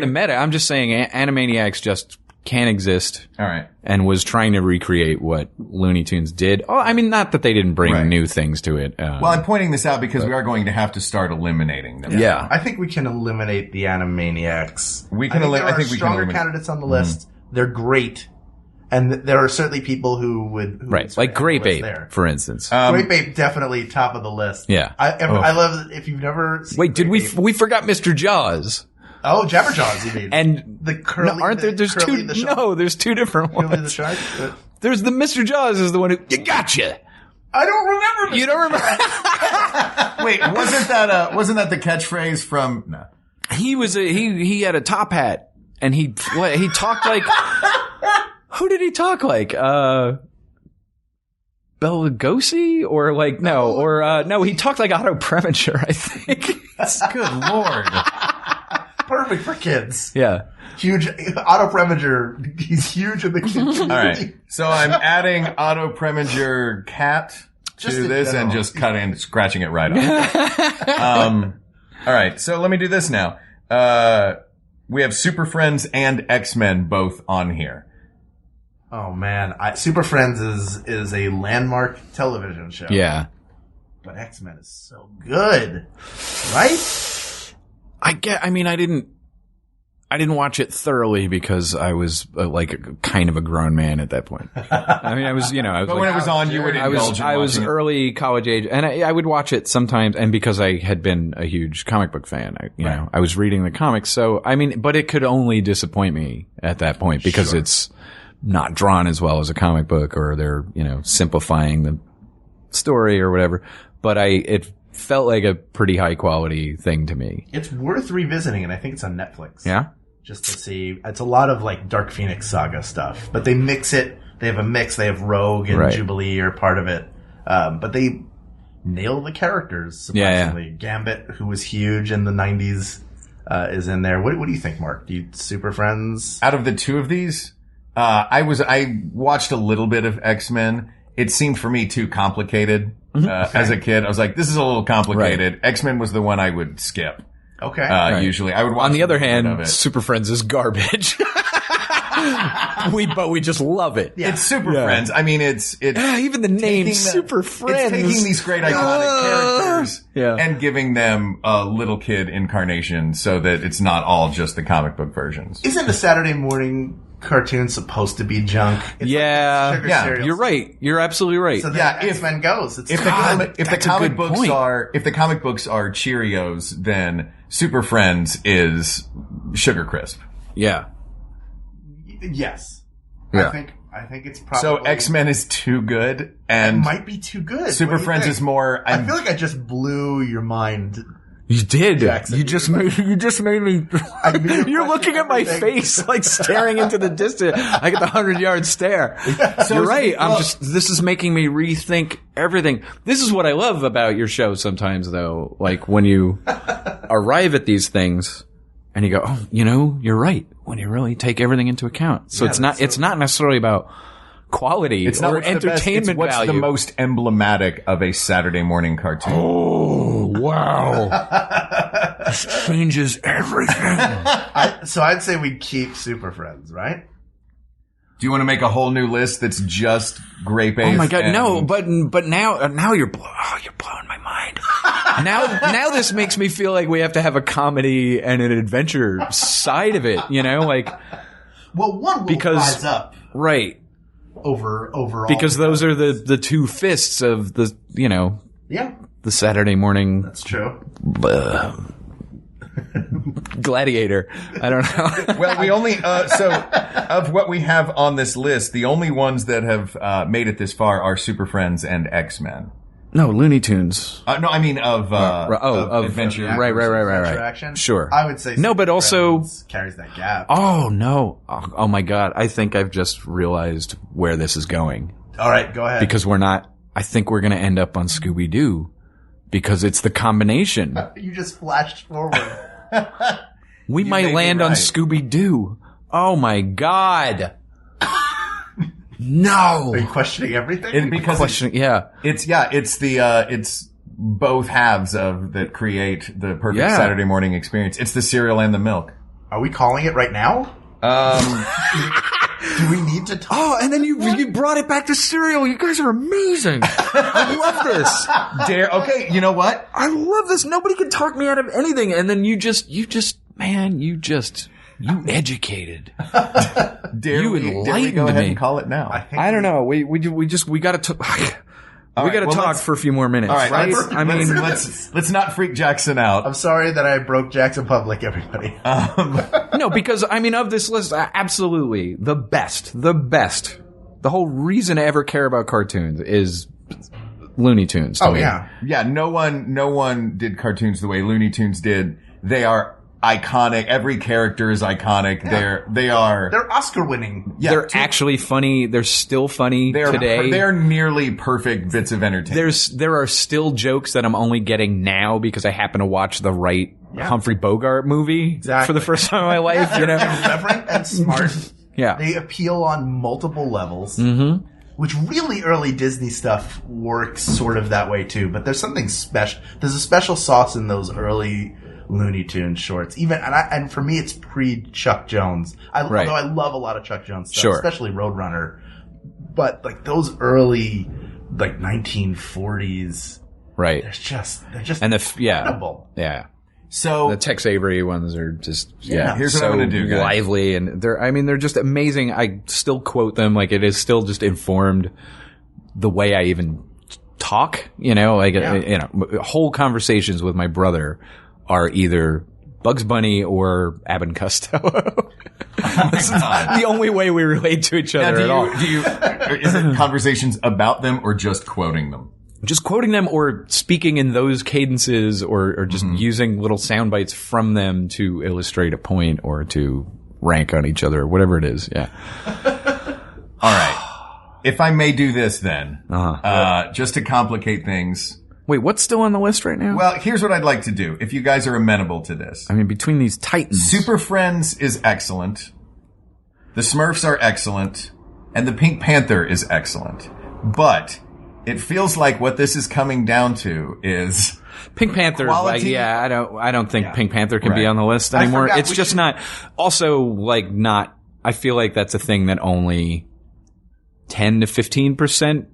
meta. I'm just saying Animaniacs just can't exist. All right. And was trying to recreate what Looney Tunes did. Oh, I mean, not that they didn't bring new things to it. Well, I'm pointing this out because we are going to have to start eliminating them. Yeah. I think we can eliminate the Animaniacs. We can. I think we can eliminate candidates on the list. They're great. And there are certainly people who would like Grape Ape, for instance. Grape Ape definitely top of the list. Yeah. I love if you've never seen Wait, did we forgot Mr. Jaws? Oh, Jabberjaws, you mean? And the curly. No, aren't there? There's curly two. The shark. No, there's 2 different ones. Curly the shark. There's the Mr. Jaws is the one who you gotcha. I don't remember. You don't remember? Wait, wasn't that the catchphrase from? No. He was he had a top hat and he talked like. Who did he talk like? Bela Lugosi? Or like, no, he talked like Otto Preminger, I think. Good Lord. Perfect for kids. Yeah. Huge. Otto Preminger, he's huge in the kids community. All right. So I'm adding Otto Preminger cat to this and just scratching it right off. All right. So let me do this now. We have Super Friends and X-Men both on here. Oh man, Super Friends is a landmark television show. Yeah. But X-Men is so good. Right? I didn't watch it thoroughly because I was kind of a grown man at that point. I mean, I was, But when it was on, you would indulge in I was watching it. early college age, and I would watch it sometimes. And because I had been a huge comic book fan, I was reading the comics. So I mean, but it could only disappoint me at that point because it's not drawn as well as a comic book, or they're simplifying the story or whatever. But it felt like a pretty high quality thing to me. It's worth revisiting, and I think it's on Netflix. Yeah. Just to see. It's a lot of like Dark Phoenix Saga stuff, but they mix it. They have a mix. They have Rogue and Jubilee are part of it. But they nail the characters, surprisingly. Yeah. Gambit, who was huge in the 90s, is in there. What do you think, Mark? Do you Super Friends? Out of the two of these, I watched a little bit of X-Men. It seemed for me too complicated. As a kid, I was like, this is a little complicated. Right. X-Men was the one I would skip. Okay. Usually I would watch. On the other hand, Super Friends is garbage. But we just love it. Yeah. It's Super Friends. I mean, it's even the name Super Friends. It's taking these great iconic characters and giving them a little kid incarnation so that it's not all just the comic book versions. Isn't a Saturday morning cartoon supposed to be junk? It's like sugar cereal. You're right. You're absolutely right. So then X-Men goes. If the comic books are Cheerios, then Super Friends is Sugar Crisp. Yeah. Yes. Yeah. I think it's probably... So X-Men is too good, and... It might be too good. Super Friends is more... I feel like I just blew your mind. You did. Jackson. You just made me... You're looking at my face, like staring into the distance. I get the 100-yard stare. Yeah. So you're right. This is making me rethink everything. This is what I love about your show sometimes, though. Like, when you arrive at these things... And you go, oh, you're right. When you really take everything into account. So it's not necessarily about quality or entertainment value. What's the most emblematic of a Saturday morning cartoon? Oh, wow. This changes everything. So I'd say we keep Super Friends, right? Do you want to make a whole new list that's just grape Oh my God, no! But now you're blowing my mind. Now this makes me feel like we have to have a comedy and an adventure side of it. Like, well, one will rise up, right? Overall, because those are the two fists of the the Saturday morning. That's true. Gladiator. I don't know. Well, we only so of what we have on this list, the only ones that have made it this far are Super Friends and X-Men. No, Looney Tunes. No, I mean of adventure. Right. Action. Sure. I would say no, but also carries that gap. Oh no! Oh my God! I think I've just realized where this is going. All right, go ahead. Because we're not. I think we're going to end up on Scooby-Doo because it's the combination. You just flashed forward. We might land on Scooby-Doo. Oh my God. No. Are you questioning everything? It's both halves of that create the perfect Saturday morning experience. It's the cereal and the milk. Are we calling it right now? Do we need to talk? Oh, and then you brought it back to cereal. You guys are amazing. I love this. Okay, you know what? I love this. Nobody can talk me out of anything. And then you educated. Dare we go ahead and call it now? I don't know. We got to talk for a few more minutes, all right? Right? Let's not freak Jackson out. I'm sorry that I broke Jackson Publick, everybody. No, because of this list, absolutely the best. The whole reason to ever care about cartoons is Looney Tunes. To me. Yeah. No one did cartoons the way Looney Tunes did. They are iconic. Every character is iconic. Yeah. They're Oscar winning. Yeah, they're actually funny. They're still funny today. They're nearly perfect bits of entertainment. There are still jokes that I'm only getting now because I happen to watch the right Humphrey Bogart movie for the first time in my life. They're irreverent and smart. Yeah. They appeal on multiple levels. Mm-hmm. Which really early Disney stuff works sort of that way too. But there's something special. There's a special sauce in those early Looney Tunes shorts. And for me, it's pre-Chuck Jones. Although I love a lot of Chuck Jones stuff, especially Roadrunner. But like those early, like 1940s, right? they're just incredible. Yeah. So the Tex Avery ones are just here's what so I'm gonna do, guys. lively, and they're just amazing. I still quote them like it is still just informed the way I even talk. Whole conversations with my brother are either Bugs Bunny or Abbott and Costello. This is the only way we relate to each other at all. Is it conversations about them or just quoting them? Just quoting them or speaking in those cadences or just using little sound bites from them to illustrate a point or to rank on each other or whatever it is. Yeah. All right. If I may do this then, just to complicate things. Wait, what's still on the list right now? Well, here's what I'd like to do, if you guys are amenable to this. I mean, between these titans. Super Friends is excellent. The Smurfs are excellent. And the Pink Panther is excellent. But it feels like what this is coming down to is Pink Panther. I don't think Pink Panther can be on the list anymore. It's just not. Also, not. I feel like that's a thing that only 10 to 15%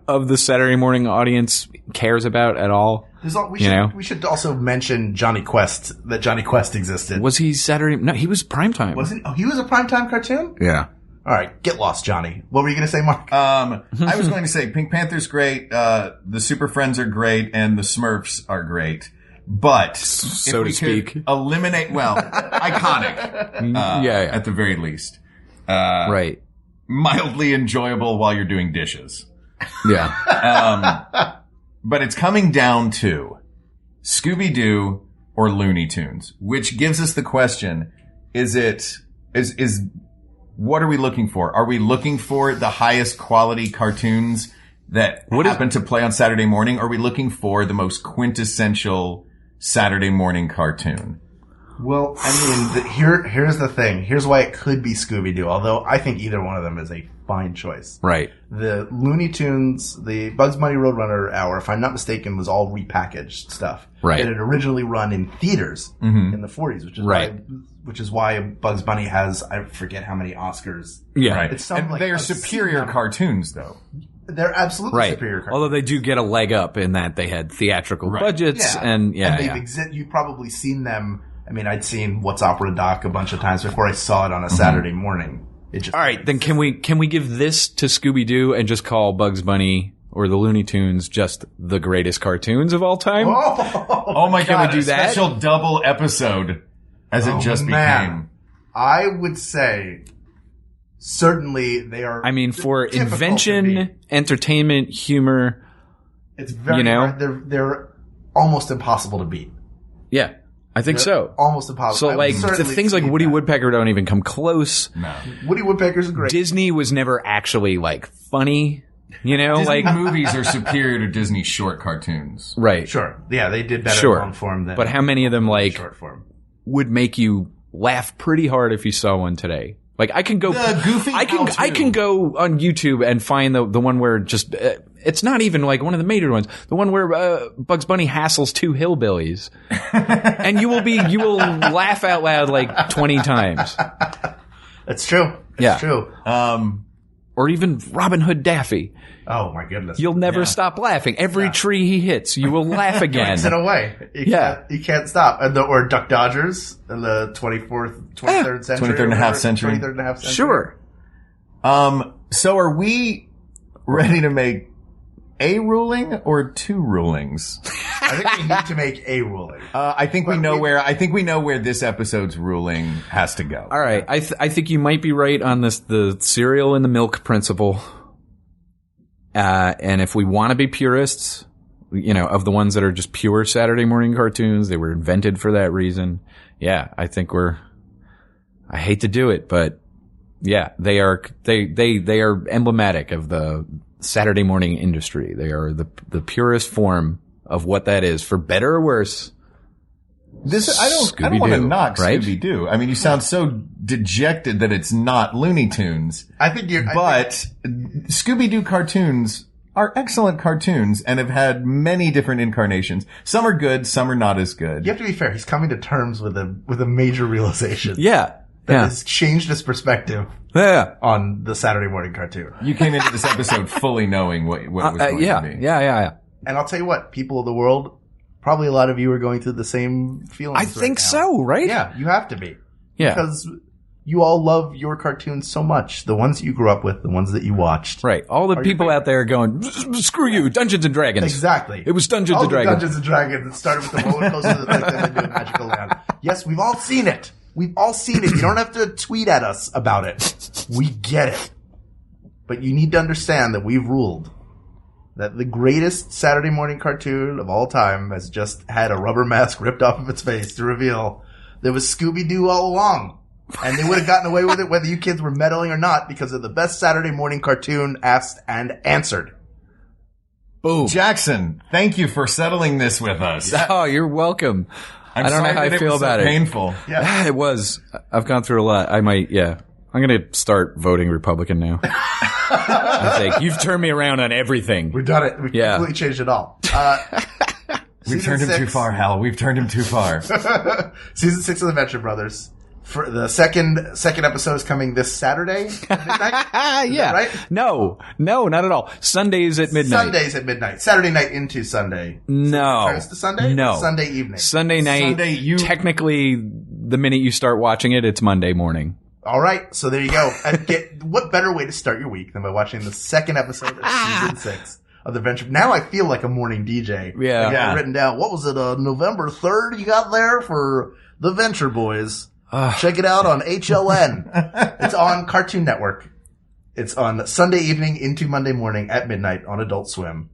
of the Saturday morning audience cares about at all. We should also mention Johnny Quest. That Johnny Quest existed. Was he Saturday? No, he was primetime. Was he? Oh, he was a primetime cartoon. Yeah. All right, get lost, Johnny. What were you going to say, Mark? I was going to say Pink Panther's great, the Super Friends are great, and the Smurfs are great. But so to speak, eliminate iconic, at the very least, right? Mildly enjoyable while you're doing dishes. Yeah. But it's coming down to Scooby-Doo or Looney Tunes, which gives us the question: what are we looking for? Are we looking for the highest quality cartoons that happen to play on Saturday morning? Or are we looking for the most quintessential Saturday morning cartoon? Well, I mean, here's the thing. Here's why it could be Scooby-Doo, although I think either one of them is a fine choice. Right. The Looney Tunes, the Bugs Bunny Roadrunner hour, if I'm not mistaken, was all repackaged stuff. Right. It had originally run in theaters in the 40s, which is why Bugs Bunny has, I forget how many Oscars. Yeah. Right. It's they are superior cartoons, though. They're absolutely superior cartoons. Although they do get a leg up in that they had theatrical budgets and you've probably seen them. I mean, I'd seen What's Opera Doc a bunch of times before I saw it on a Saturday morning. All right, then can we give this to Scooby-Doo and just call Bugs Bunny or the Looney Tunes just the greatest cartoons of all time? Oh my God, can we do that? Special double episode as it just became. I would say certainly they are. I mean, for invention, entertainment, humor, it's very they're almost impossible to beat. Yeah. I think so. Almost impossible. So, the things like Woody Woodpecker don't even come close. No. Woody Woodpecker's great. Disney was never actually, funny. Disney movies are superior to Disney short cartoons. Right. Sure. Yeah, they did better in long form than. But how many of them, short form would make you laugh pretty hard if you saw one today? I can go. The Goofy I can go on YouTube and find the one where just it's not even one of the major ones. The one where Bugs Bunny hassles two hillbillies, and you will laugh out loud 20 times. That's true. It's true. Or even Robin Hood Daffy. Oh my goodness! You'll never stop laughing. Every tree he hits, you will laugh again. Takes it away. You can't stop. Or Duck Dodgers in the 23rd century. 23rd and a half century. 23rd and a half century. Sure. So are we ready to make a ruling or two rulings? I think we need to make a ruling. I think we know where this episode's ruling has to go. All right. I think you might be right on the cereal and the milk principle. And if we want to be purists, of the ones that are just pure Saturday morning cartoons, they were invented for that reason. Yeah, I think I hate to do it, but yeah, they are emblematic of the Saturday morning industry. They are the purest form of what that is, for better or worse. I don't want to knock Scooby-Doo. I mean, you sound so dejected that it's not Looney Tunes. But Scooby-Doo cartoons are excellent cartoons and have had many different incarnations. Some are good, some are not as good. You have to be fair. He's coming to terms with a major realization. Yeah. That has changed his perspective on the Saturday morning cartoon. You came into this episode fully knowing what it was going to be. Yeah. And I'll tell you what, people of the world probably a lot of you are going through the same feelings. I think so, right? Yeah, you have to be. Yeah. Because you all love your cartoons so much. The ones that you grew up with, the ones that you watched. Right. All the people out there going, screw you, Dungeons and Dragons. Exactly. It was Dungeons and Dragons. Dungeons and Dragons. It started with the roller coaster that took them into a magical land. Yes, we've all seen it. We've all seen it. You don't have to tweet at us about it. We get it. But you need to understand that we've ruled that the greatest Saturday morning cartoon of all time has just had a rubber mask ripped off of its face to reveal there was Scooby-Doo all along. And they would have gotten away with it whether you kids were meddling or not because of the best Saturday morning cartoon asked and answered. Boom. Jackson, thank you for settling this with us. Oh, you're welcome. I don't know how I feel about it. Painful. Yeah. It was. I've gone through a lot. I might, yeah. I'm going to start voting Republican now. I think. You've turned me around on everything. We've done it. We've completely changed it all. We've turned him too far, Hal. We've turned him too far. Season 6 of the Venture Brothers. For the second episode is coming this Saturday at midnight. Yeah. Right? No, not at all. Sundays at midnight. Sundays at midnight. Saturday night into Sunday. No. Turns to Sunday? No. Sunday evening. Sunday night. Technically, the minute you start watching it, it's Monday morning. All right. So there you go. And what better way to start your week than by watching the second episode of Season 6 of the Venture. Now I feel like a morning DJ. Yeah. I got written down. What was it? November 3rd you got there for the Venture Boys. Check it out on HLN. It's on Cartoon Network. It's on Sunday evening into Monday morning at midnight on Adult Swim.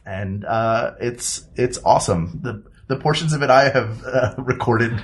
And it's awesome. The portions of it I have recorded.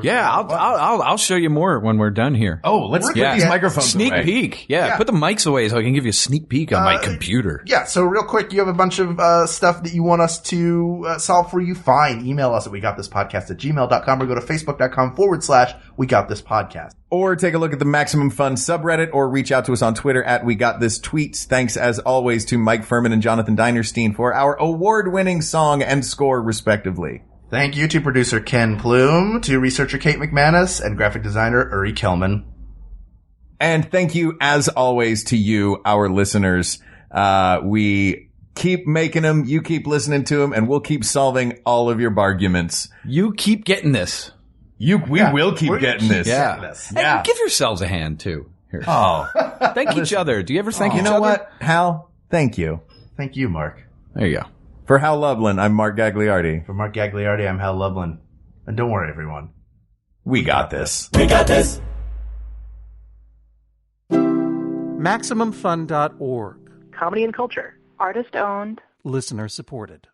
Yeah, I'll show you more when we're done here. Oh, let's put these microphones sneak away. peek. Yeah, put the mics away so I can give you a sneak peek on my computer. Yeah, so real quick, you have a bunch of stuff that you want us to solve for you. Fine, email us at wegotThisPodcast@gmail.com or go to facebook.com/wegotThisPodcast. Or take a look at the Maximum Fun subreddit or reach out to us on Twitter at WeGotThisTweets. Thanks as always to Mike Furman and Jonathan Dinerstein for our award-winning song and score respectively. Thank you to producer Ken Plume, to researcher Kate McManus, and graphic designer Uri Kelman. And thank you as always to you, our listeners. We keep making them, you keep listening to them, and we'll keep solving all of your barguments. You keep getting this. We will keep getting this. Yeah. And give yourselves a hand, too. Here. Oh. Thank each other. Do you ever thank each other? You know what, Hal? Thank you. Thank you, Mark. There you go. For Hal Lublin, I'm Mark Gagliardi. For Mark Gagliardi, I'm Hal Lublin. And don't worry, everyone. We got this. We got this. MaximumFun.org. Comedy and culture. Artist owned. Listener supported.